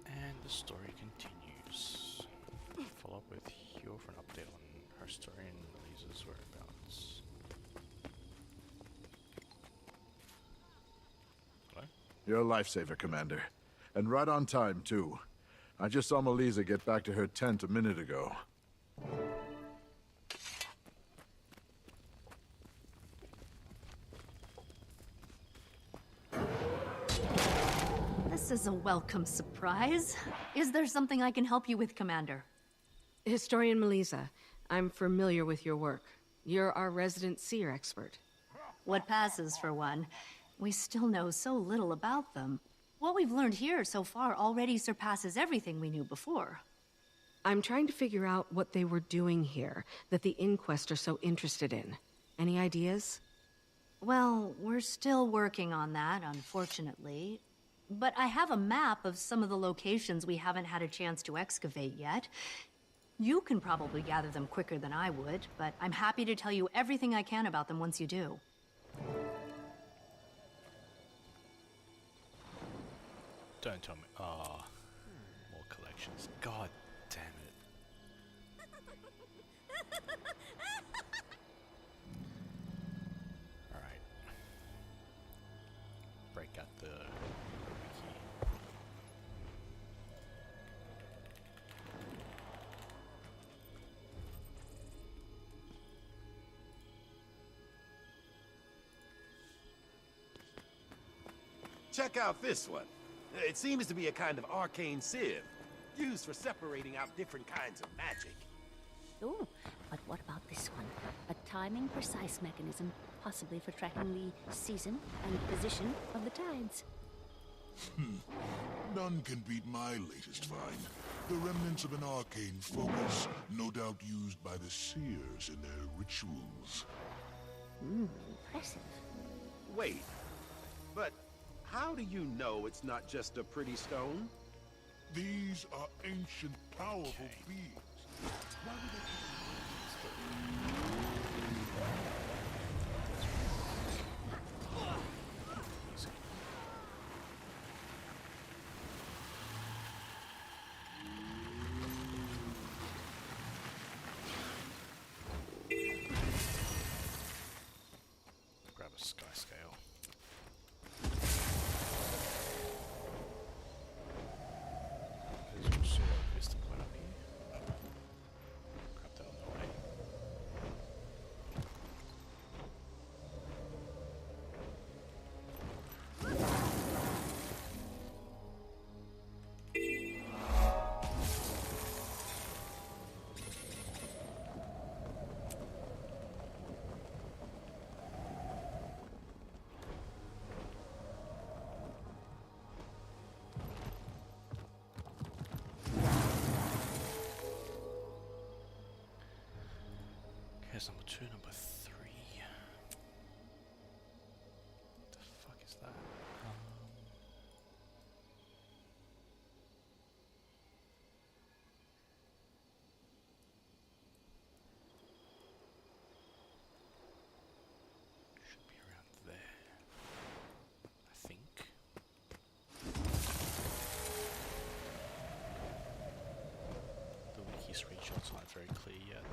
and the story continues. Follow up with Hyo for an update on her story and Lisa's whereabouts. Hello? You're a lifesaver, Commander. And right on time, too. I just saw Melissa get back to her tent a minute ago. This is a welcome surprise. Is there something I can help you with, Commander? Historian Melissa, I'm familiar with your work. You're our resident seer expert. What passes for one. We still know so little about them. What we've learned here so far already surpasses everything we knew before. I'm trying to figure out what they were doing here that the Inquest are so interested in. Any ideas? Well, we're still working on that, unfortunately. But I have a map of some of the locations we haven't had a chance to excavate yet. You can probably gather them quicker than I would, but I'm happy to tell you everything I can about them once you do. Don't tell me. Ah, more collections. God damn it. Alright. Break out the wiki. Check out this one. It seems to be a kind of arcane sieve, used for separating out different kinds of magic. Ooh, but what about this one? A timing precise mechanism, possibly for tracking the season and position of the tides. None can beat my latest find. The remnants of an arcane focus, no doubt used by the seers in their rituals. Impressive. Wait, but how do you know it's not just a pretty stone? These are ancient, powerful beings. Why would they... Grab a sky scale. There's also a vista point up here. Grab that on the way. Here's number 2, number 3. What the fuck is that? Should be around there, I think. The wiki screenshots aren't very clear yet.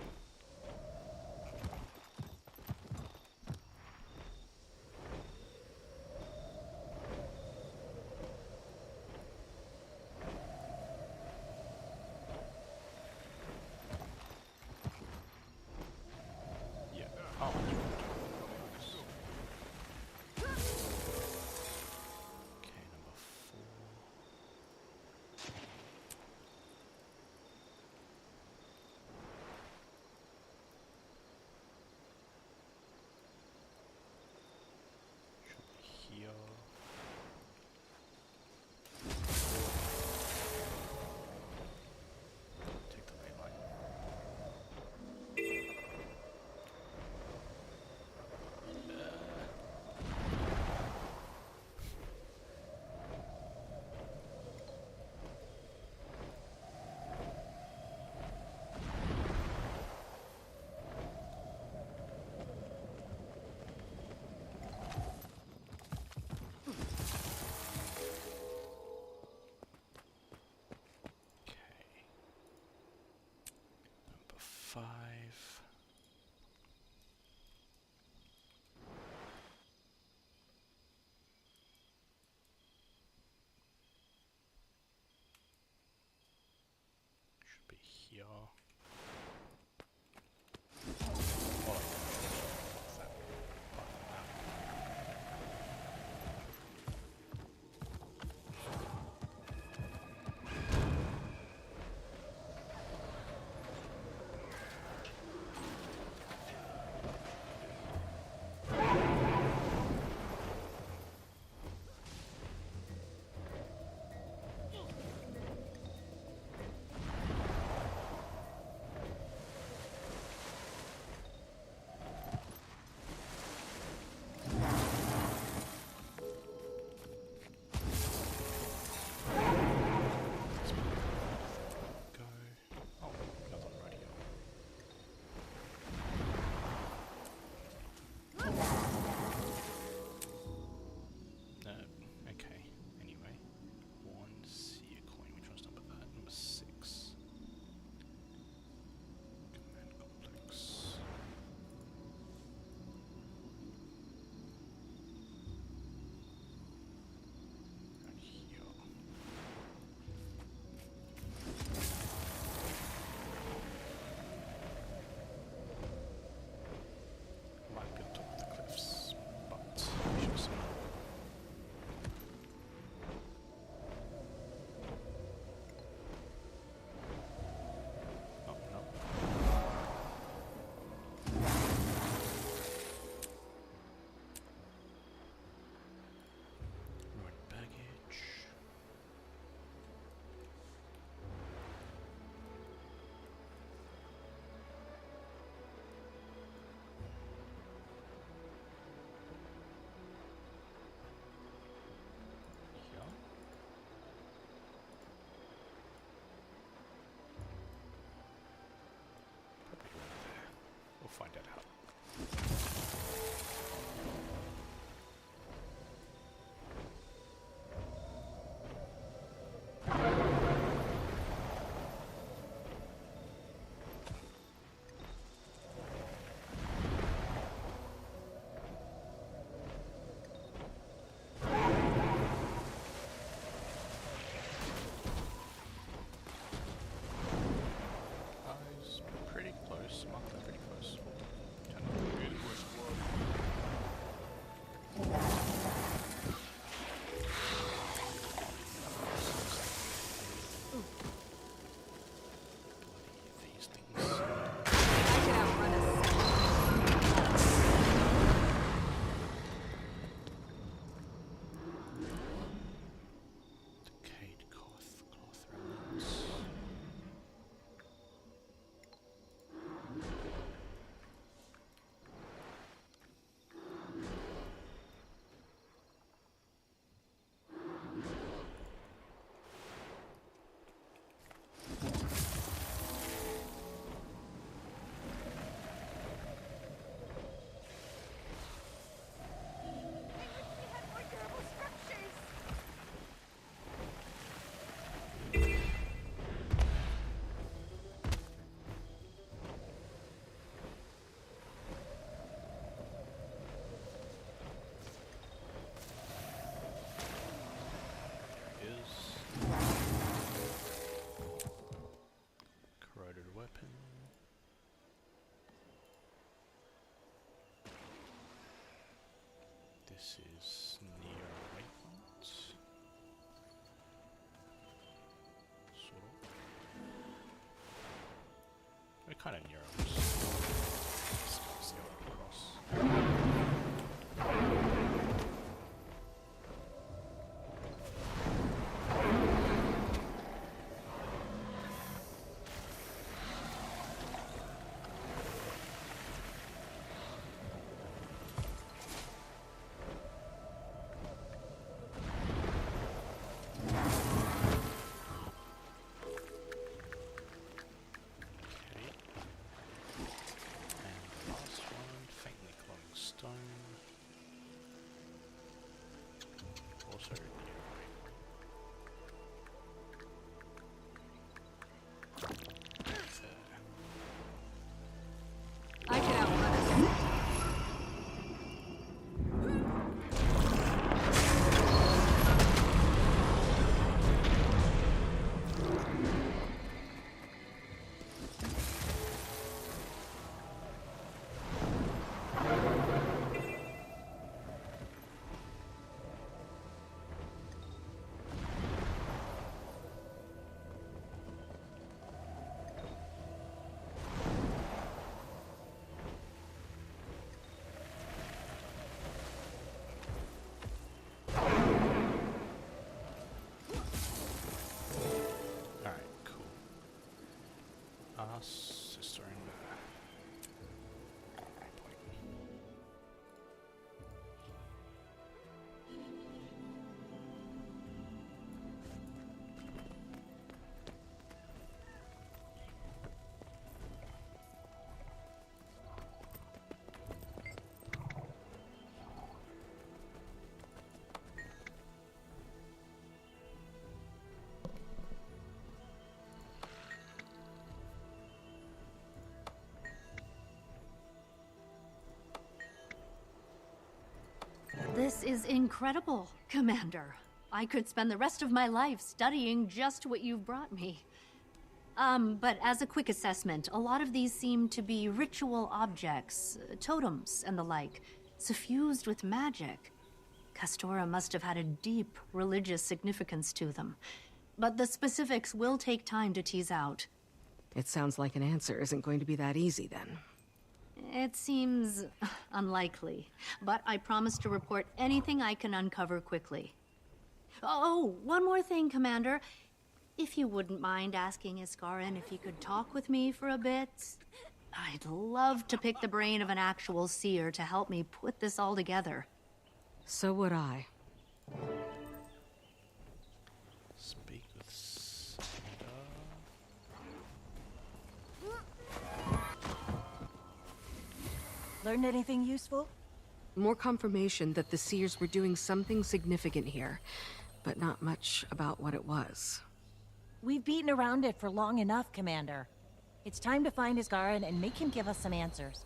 Here. find out how. Pretty close, not that pretty close. Decayed cloth remnants. Corroded weapon. This is near Waypoint. Sort of. We're kind of near them. Just go across. Also I can outrun us. Sister and This is incredible, Commander. I could spend the rest of my life studying just what you've brought me. But as a quick assessment, a lot of these seem to be ritual objects, totems and the like, suffused with magic. Castora must have had a deep religious significance to them. But the specifics will take time to tease out. It sounds like an answer isn't going to be that easy then. It seems unlikely, but I promise to report anything I can uncover quickly. Oh, one more thing, Commander. If you wouldn't mind asking Iskarin if he could talk with me for a bit. I'd love to pick the brain of an actual seer to help me put this all together. So would I. Speak with Sanda. Learned anything useful? More confirmation that the Seers were doing something significant here, but not much about what it was. We've beaten around it for long enough, Commander. It's time to find Isgarin and make him give us some answers.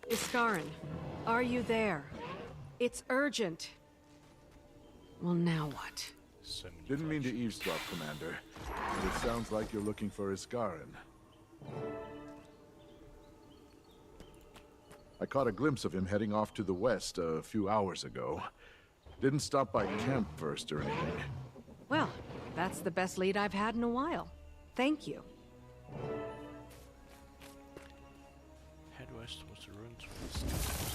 Isgarin, are you there? It's urgent. Well, now what? Didn't mean to eavesdrop, Commander, but it sounds like you're looking for Isgarin. I caught a glimpse of him heading off to the west a few hours ago. Didn't stop by camp first or anything. Well, that's the best lead I've had in a while. Thank you. Head west towards the ruins where the scout.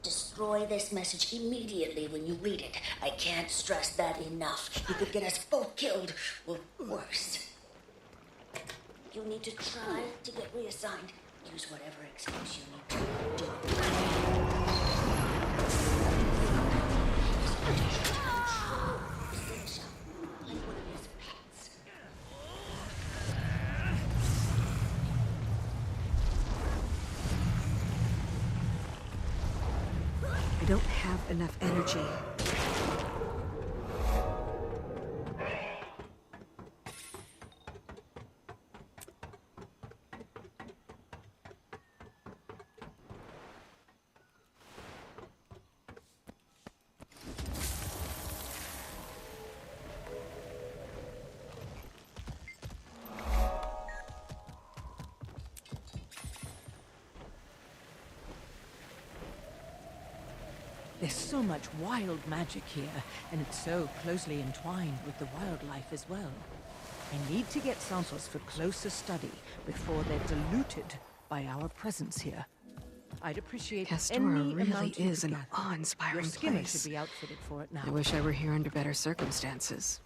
Destroy this message immediately when you read it. I can't stress that enough. You could get us both killed, or worse. You need to try to get reassigned. Use whatever excuse you need to. Do it. Like one of his pets. I don't have enough energy. There's so much wild magic here, and it's so closely entwined with the wildlife as well. I need to get samples for closer study before they're diluted by our presence here. I'd appreciate Kastora any really amount you is could an gather. awe-inspiring Your skinner place. should be outfitted for it now. I wish I were here under better circumstances.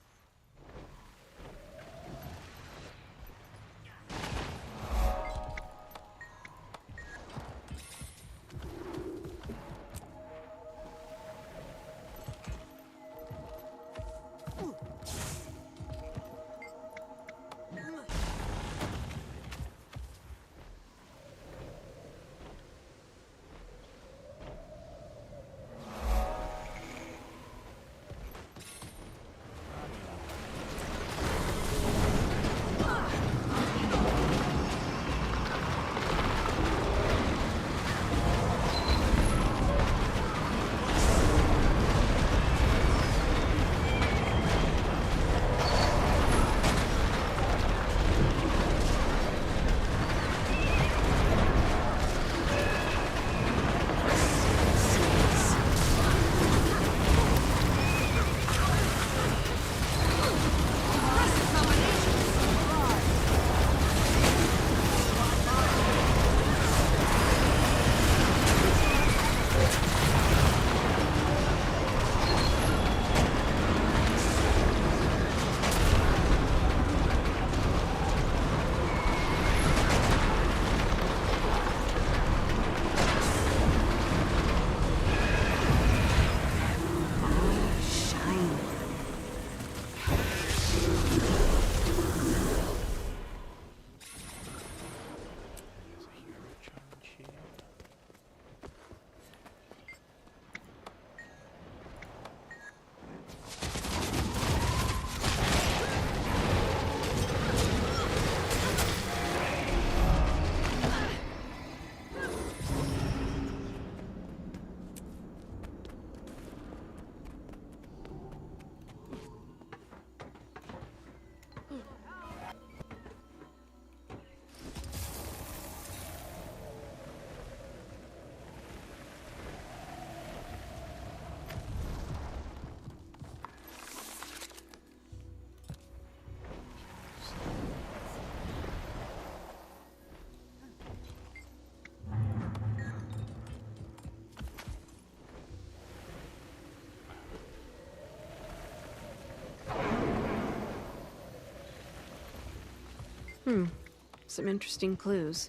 Some interesting clues.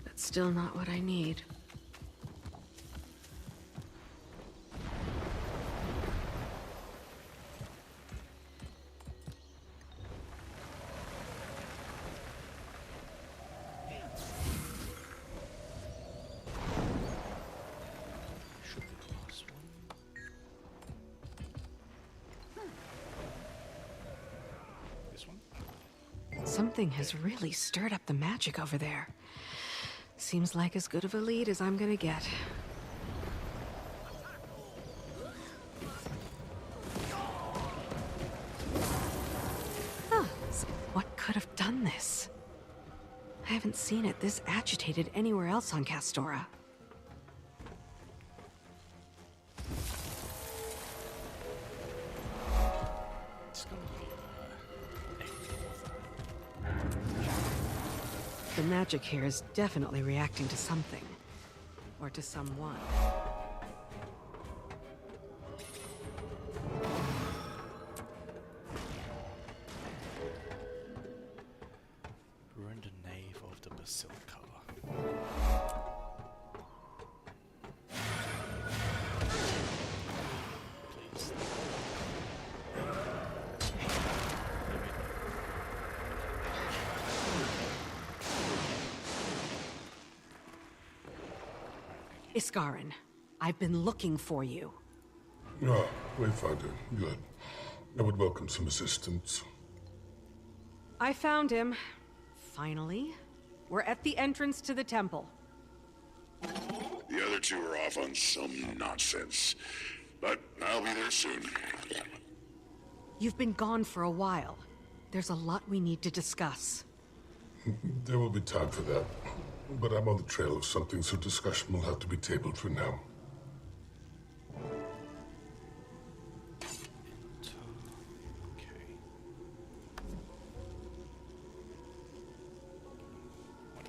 But still not what I need. Something has really stirred up the magic over there. Seems like as good of a lead as I'm gonna get. Huh, so what could have done this? I haven't seen it this agitated anywhere else on Castora. The magic here is definitely reacting to something. Or to someone. Ruined the nave of the Basilica. Please. Iskarin, I've been looking for you. Ah, Wayfinder, good. I would welcome some assistance. I found him. Finally. We're at the entrance to the temple. The other two are off on some nonsense. But I'll be there soon. You've been gone for a while. There's a lot we need to discuss. There will be time for that. But I'm on the trail of something, so discussion will have to be tabled for now.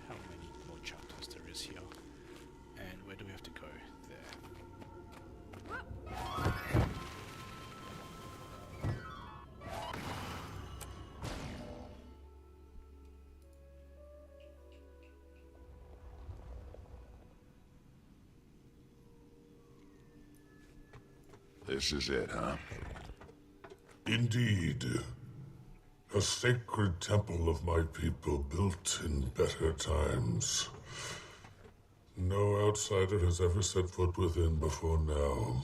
How many more chapters there is here? And where do we have to go? There. This is it, huh? Indeed. A sacred temple of my people built in better times. No outsider has ever set foot within before now.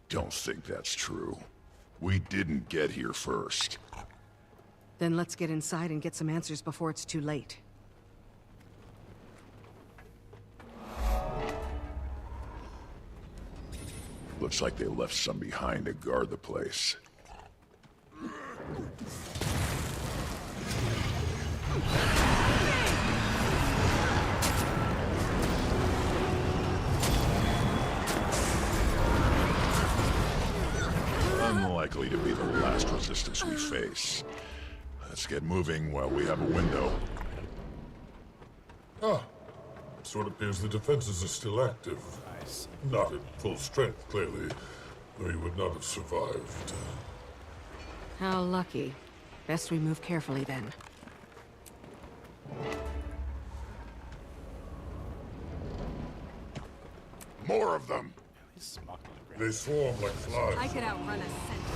Don't think that's true. We didn't get here first. Then let's get inside and get some answers before it's too late. Looks like they left some behind to guard the place. Unlikely to be the last resistance we face. Let's get moving while we have a window. Ah, sort of appears the defenses are still active. Nice. Not at full strength, clearly, or you would not have survived. How lucky. Best we move carefully then. More of them! They swarm like flies. I could outrun a centaur.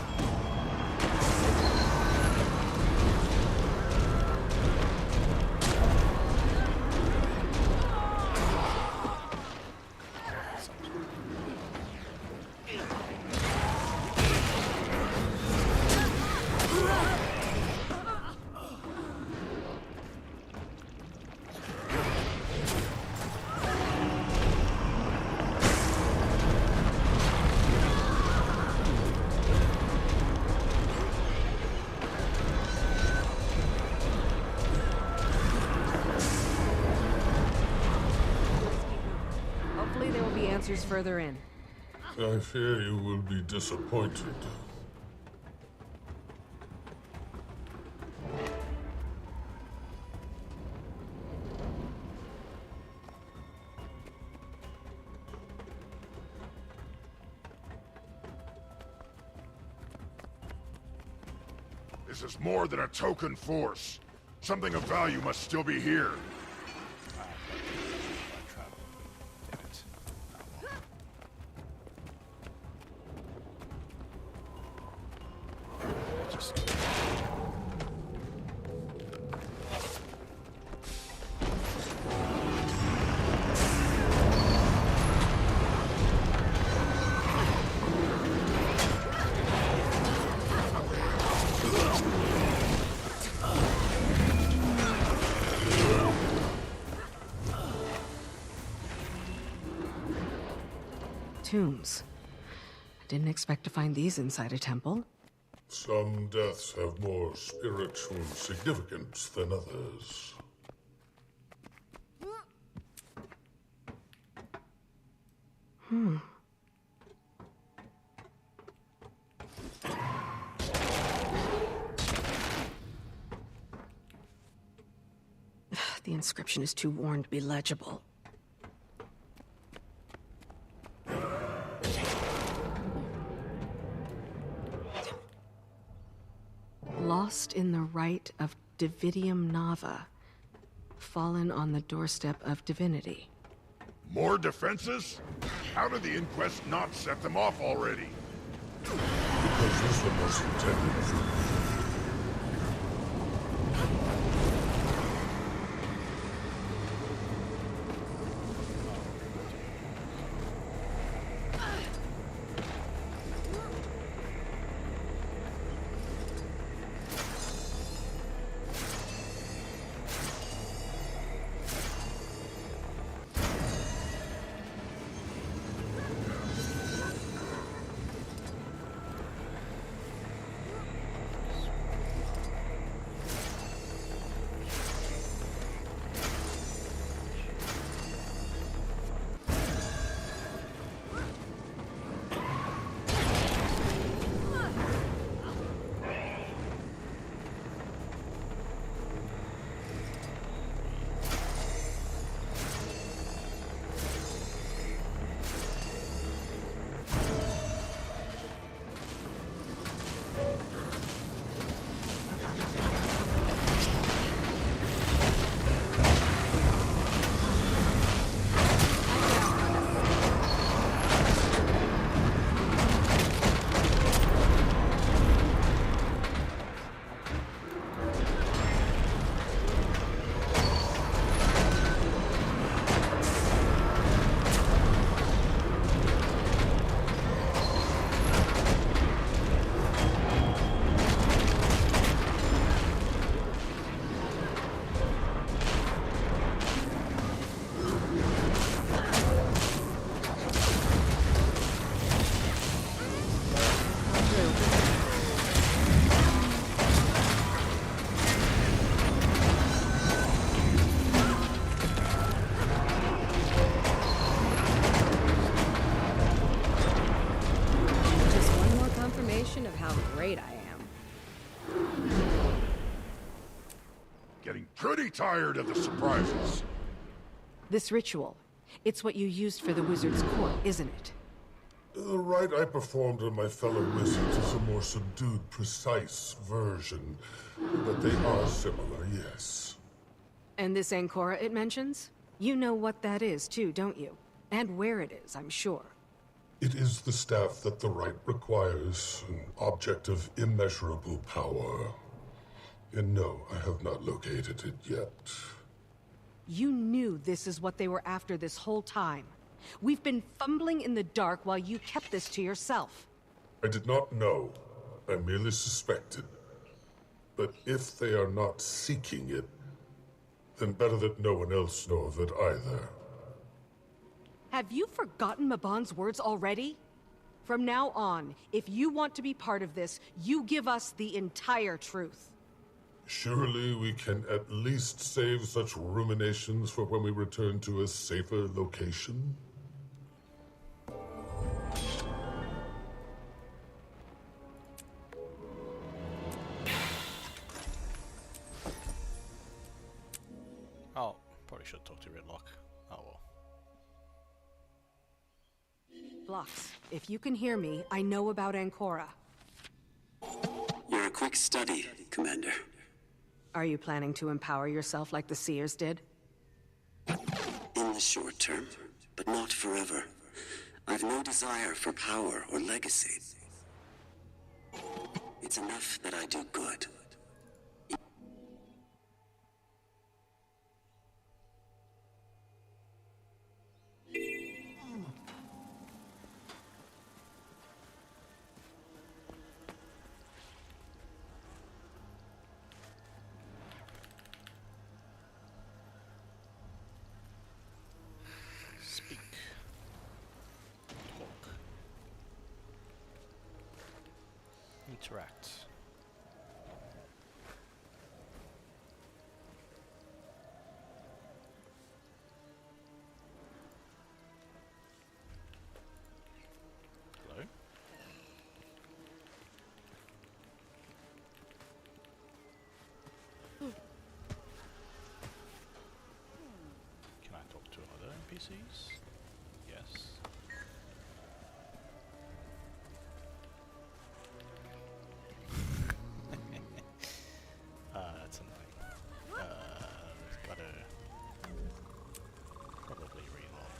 Answers further in. I fear you will be disappointed. This is more than a token force. Something of value must still be here. Tombs. I didn't expect to find these inside a temple. Some deaths have more spiritual significance than others. The inscription is too worn to be legible. Lost in the rite of Dividium Nava. Fallen on the doorstep of divinity. More defenses? How did the inquest not set them off already? Because this one was intended for... Of how great I am. Getting pretty tired of the surprises. This ritual, it's what you used for the Wizard's Court, isn't it? The rite I performed on my fellow wizards is a more subdued, precise version. But they are similar, yes. And this Ancora it mentions? You know what that is too, don't you? And where it is, I'm sure. It is the staff that the rite requires, an object of immeasurable power. And no, I have not located it yet. You knew this is what they were after this whole time. We've been fumbling in the dark while you kept this to yourself. I did not know. I merely suspected. But if they are not seeking it, then better that no one else know of it either. Have you forgotten Mabon's words already? From now on, if you want to be part of this, you give us the entire truth. Surely we can at least save such ruminations for when we return to a safer location? Oh, probably should talk to Redlock. Oh well. Blocks, if you can hear me, I know about Ancora. You're a quick study, Commander. Are you planning to empower yourself like the Seers did? In the short term, but not forever. I've no desire for power or legacy. It's enough that I do good. Speak. Talk. Interact. Hello? Can I talk to other NPCs? Yes. That's annoying. Gotta probably relog.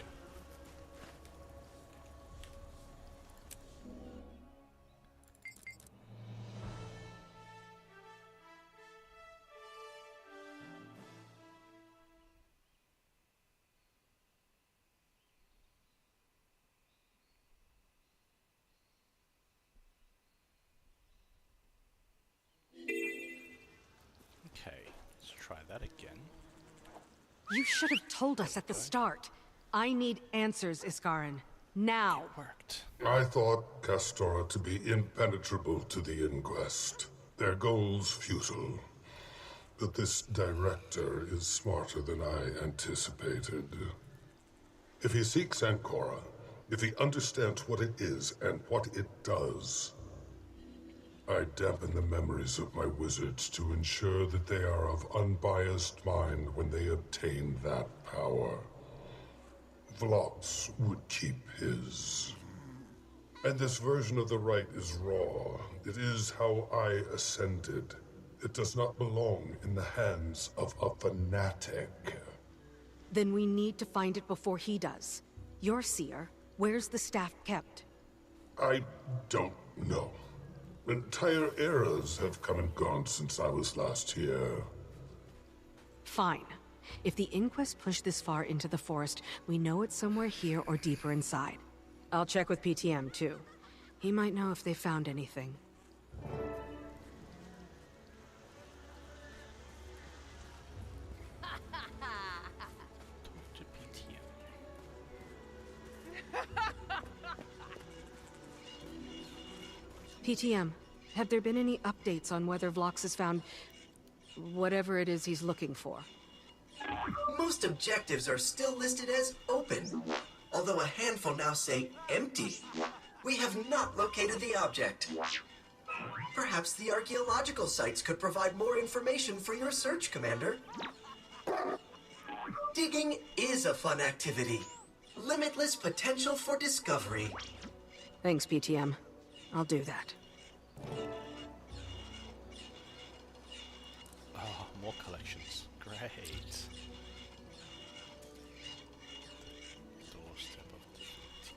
Okay, let's try that again. You should have told us at the start. I need answers, Iskarin. Now. It worked. I thought Castora to be impenetrable to the Inquest. Their goals futile. But this director is smarter than I anticipated. If he seeks Ancora, if he understands what it is and what it does, I dampen the memories of my wizards to ensure that they are of unbiased mind when they obtain that power. Vlox would keep his. And this version of the right is raw. It is how I ascended. It does not belong in the hands of a fanatic. Then we need to find it before he does. You're Seer. Where's the staff kept? I don't know. Entire eras have come and gone since I was last here. Fine. If the Inquest pushed this far into the forest, we know it's somewhere here or deeper inside. I'll check with PTM, too. He might know if they found anything. To PTM. PTM, have there been any updates on whether Vlox has found whatever it is he's looking for? Most objectives are still listed as open, although a handful now say empty. We have not located the object. Perhaps the archaeological sites could provide more information for your search, Commander. Digging is a fun activity. Limitless potential for discovery. Thanks, PTM. I'll do that. Oh, more collections. Great. Doorstep of Divinity.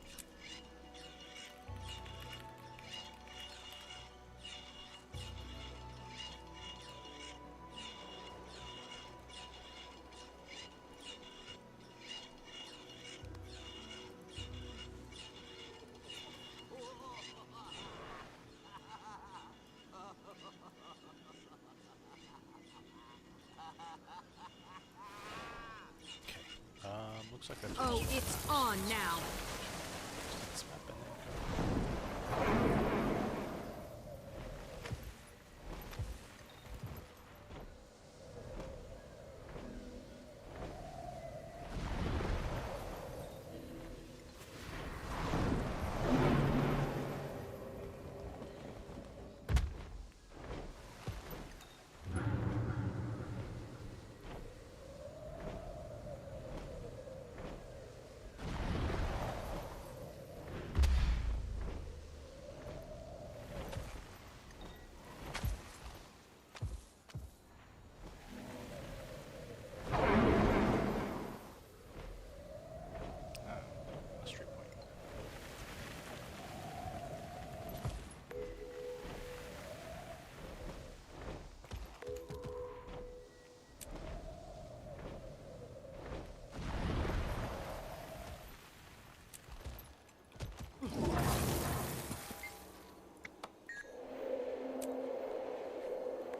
Looks like I Oh, it's on now. Let's map and then go.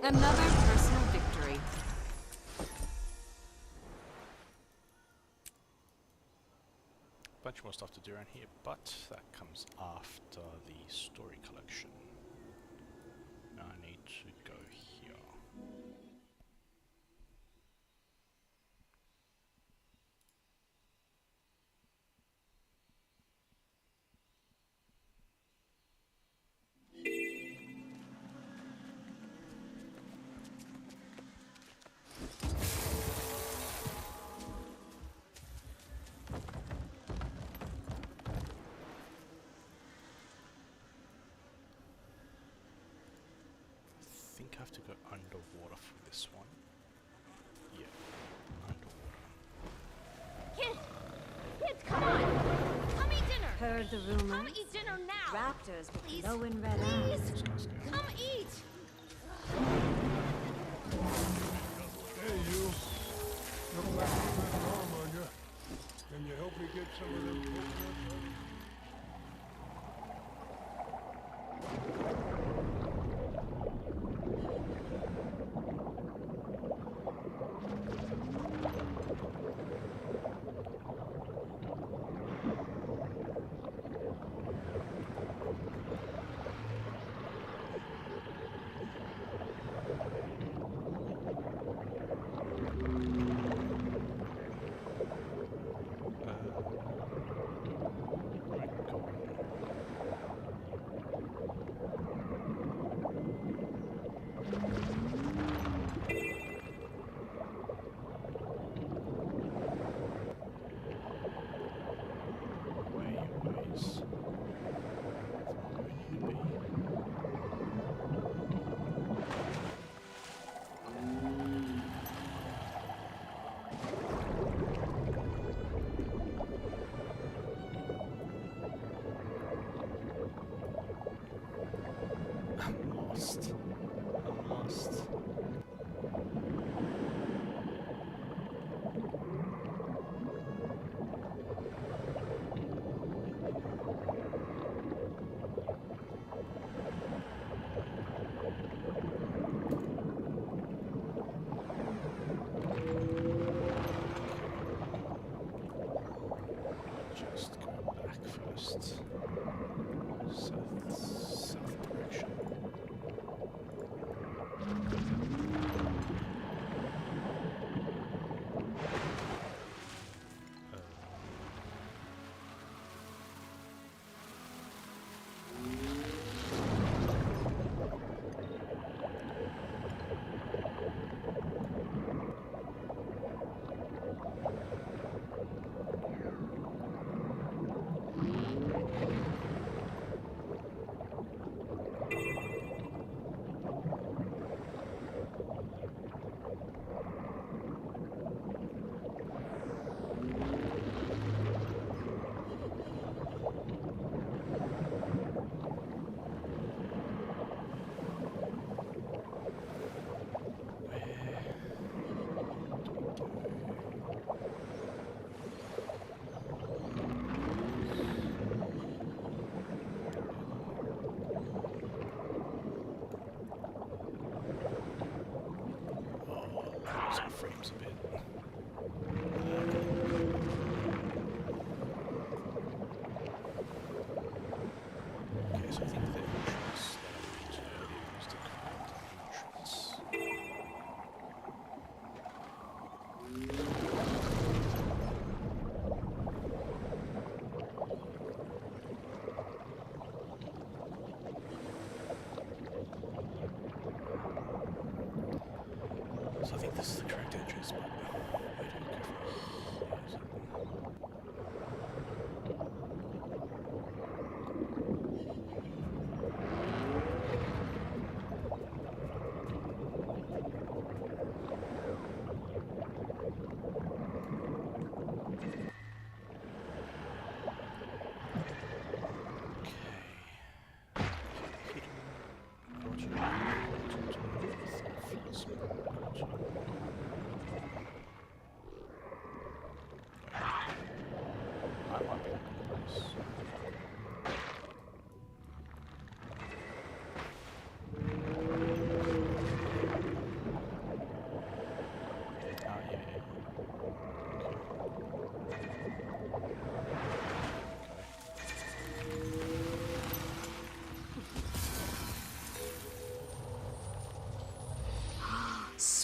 Another personal victory. Bunch more stuff to do around here, but that comes after the story collection. Now I need to go here. I think I have to go underwater for this one. Yeah, underwater. Kids, come on! Come eat dinner! Heard the rumors? Come eat dinner now! Raptors with Please. glowing red Please! eyes. Come eat! Hey, you. Look like you got an arm on you. Can you help me get some of them coconuts? I'm lost. Just go back first. South direction. Frames a bit. Okay, so I think the entrance that I mentioned earlier is the correct entrance. So I think this is the correct entrance, but where do we go from here?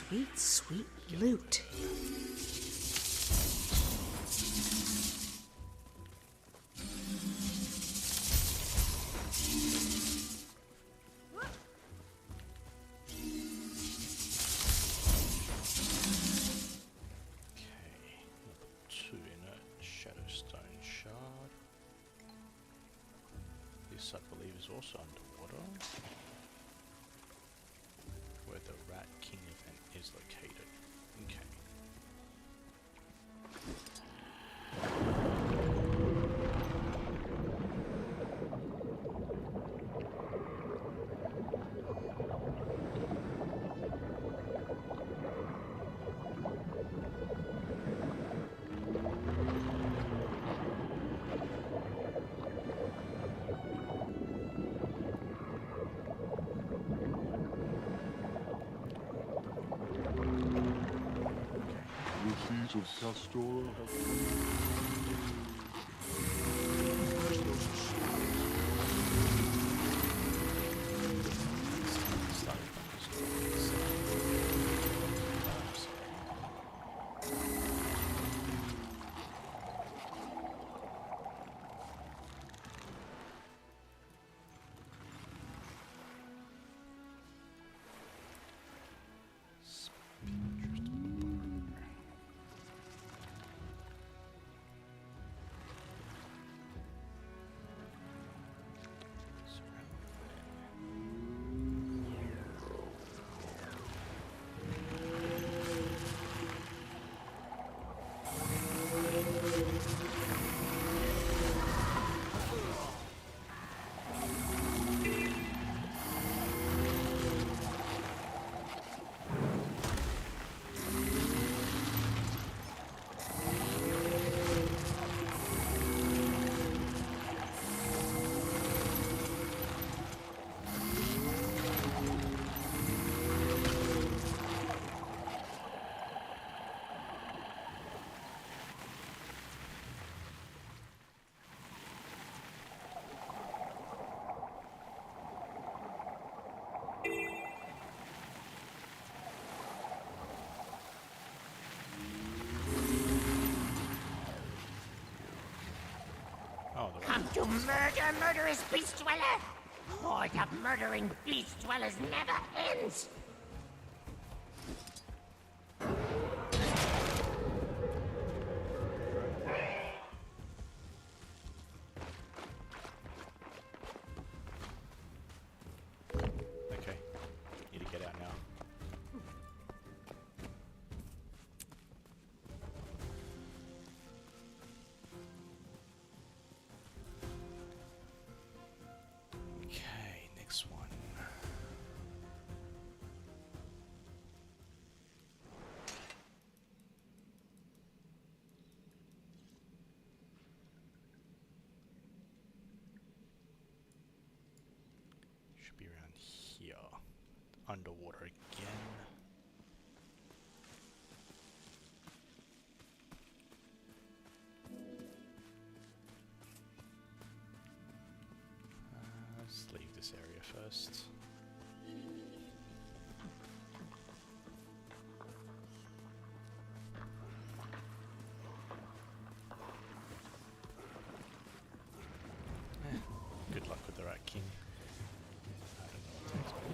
Sweet, sweet loot. This, I believe, is also underwater, where the Rat King event is located. Okay. The seas of Castora have Come to murder, murderous beast dweller! Horde of murdering beast dwellers never ends! Okay. Need to get out now. Okay, next one. Should be around here. Underwater again. Let's leave this area first. Good luck with the Rat King. I don't know what to expect.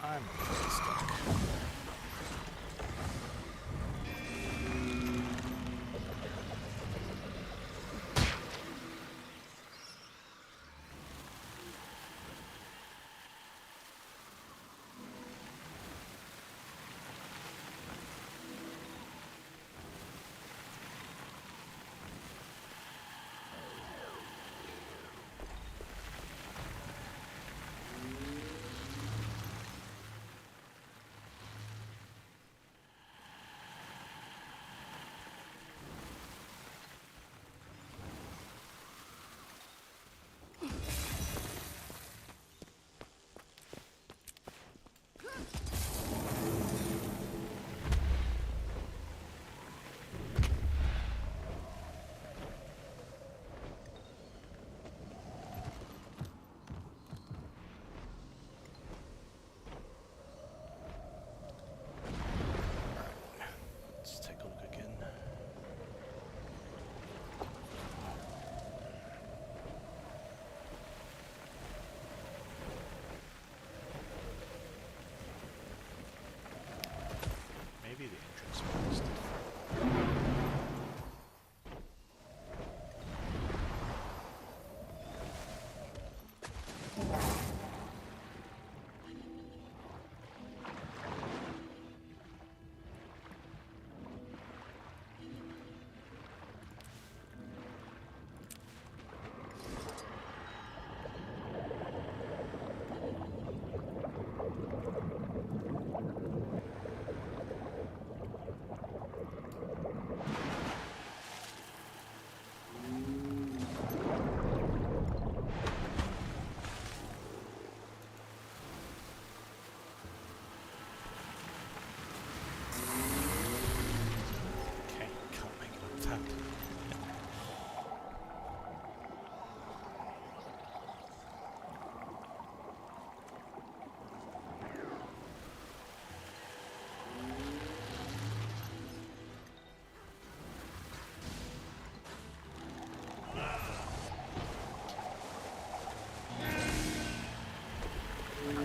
I'm stuck.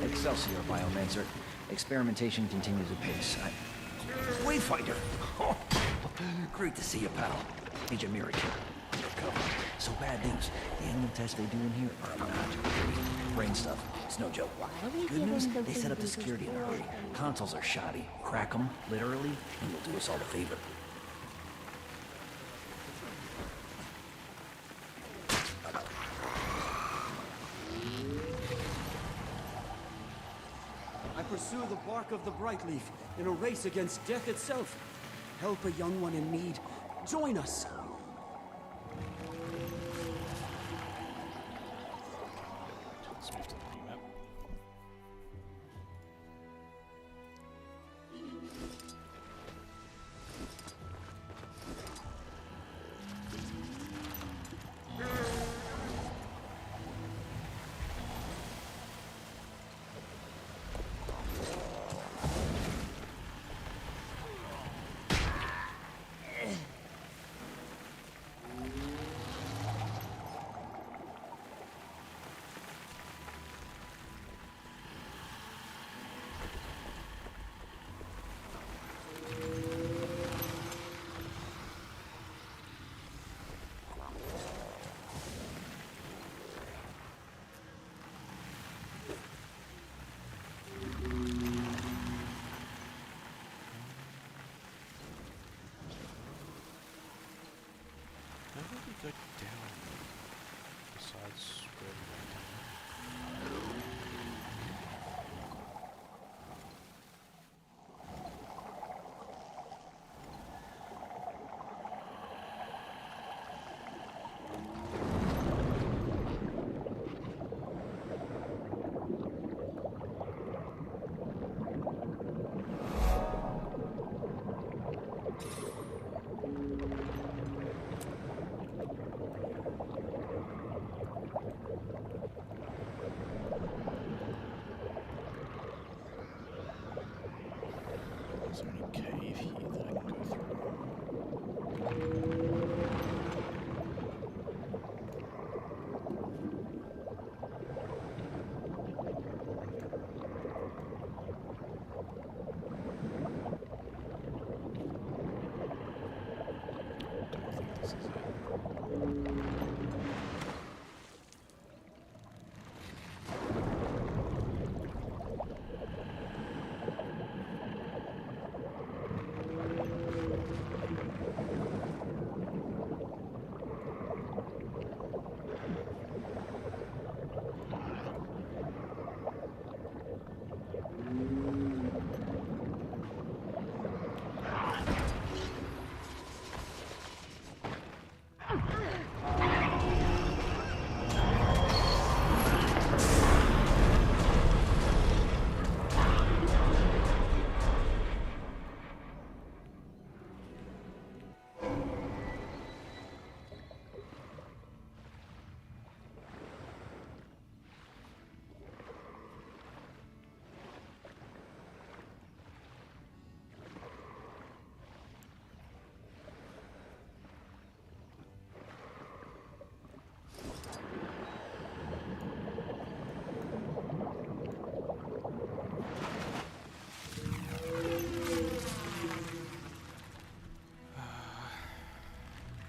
Excelsior, Biomancer. Experimentation continues apace. Wayfinder! Oh, great to see you, pal. Agent Merrick here. Undercover. So bad news. The animal tests they do in here are not pretty. Brain stuff. It's no joke. Good news, they set up the security in a hurry. Consoles are shoddy. Crack them, literally, and you'll do us all a favor. I pursue the bark of the Brightleaf in a race against death itself. Help a young one in need. Join us. Let's move to the new map. How do we go down besides where we went down? Is there any cave here that I can go through? Don't think this is it.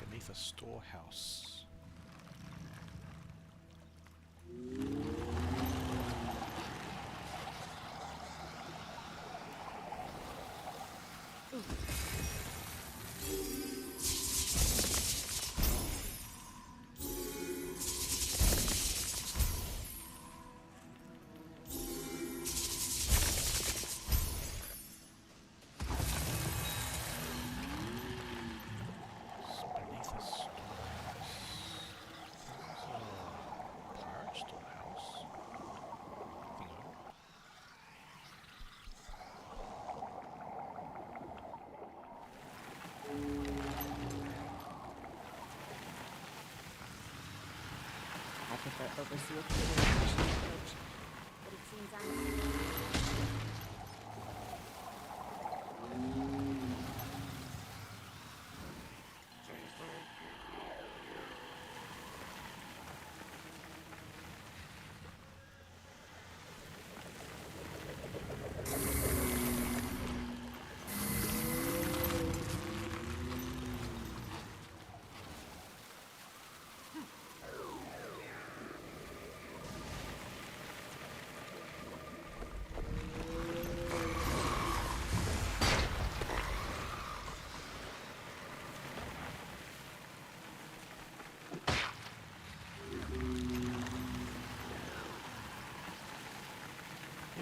Beneath a storehouse. I prefer overseer to the initial approach, but it seems I'm...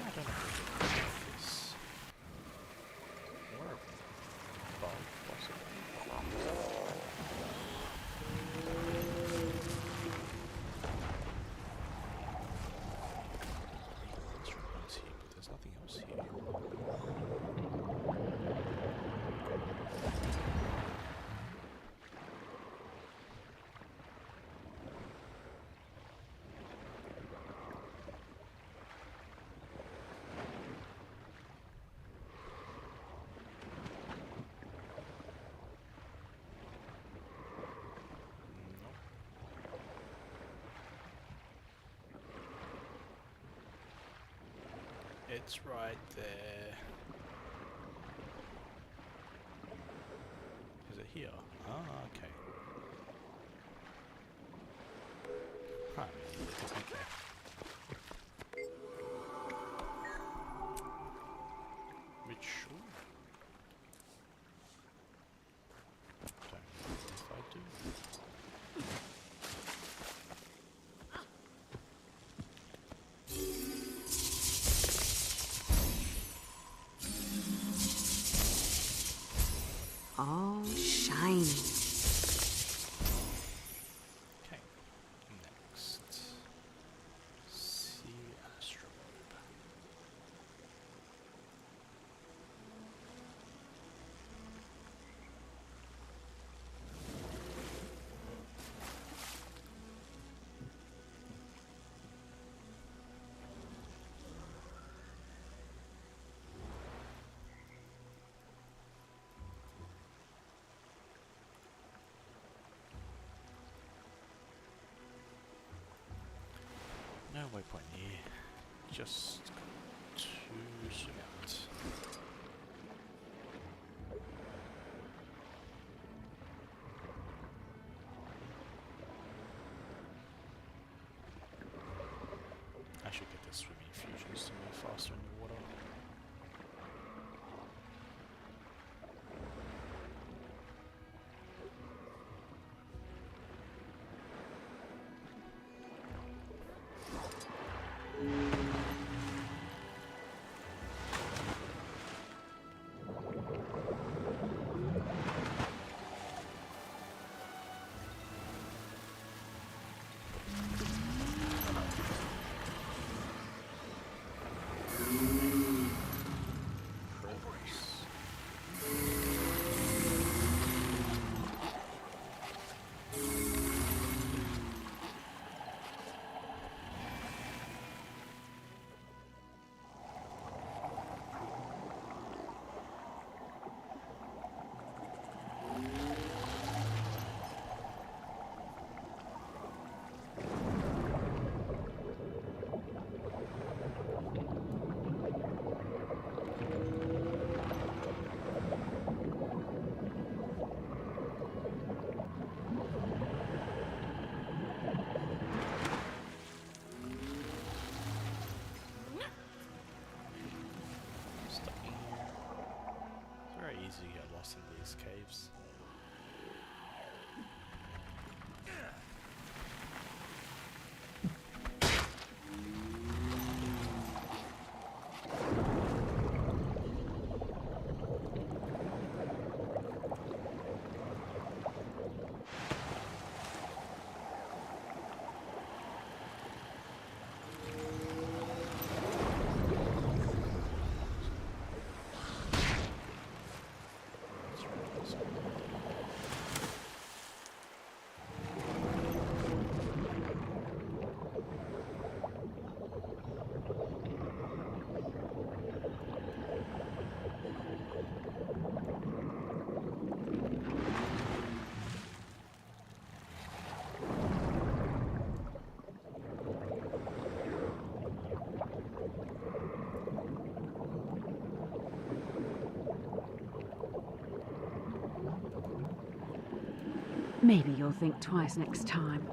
I don't know if we can do this. Or above, possibly. Instruments here, but there's nothing else here. It's right there. Is it here? Ah, okay. Huh, okay. Which, ooh. Don't know if I do. All shiny. Okay, next. Sea Astrobe. No waypoint here, just to zoom out. I should get the swimming fusions to move faster in the water. Easy to get lost in these caves. Maybe you'll think twice next time.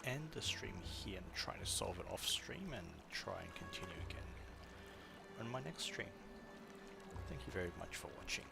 end the stream here and try to solve it off stream and try and continue again on my next stream. Thank you very much for watching.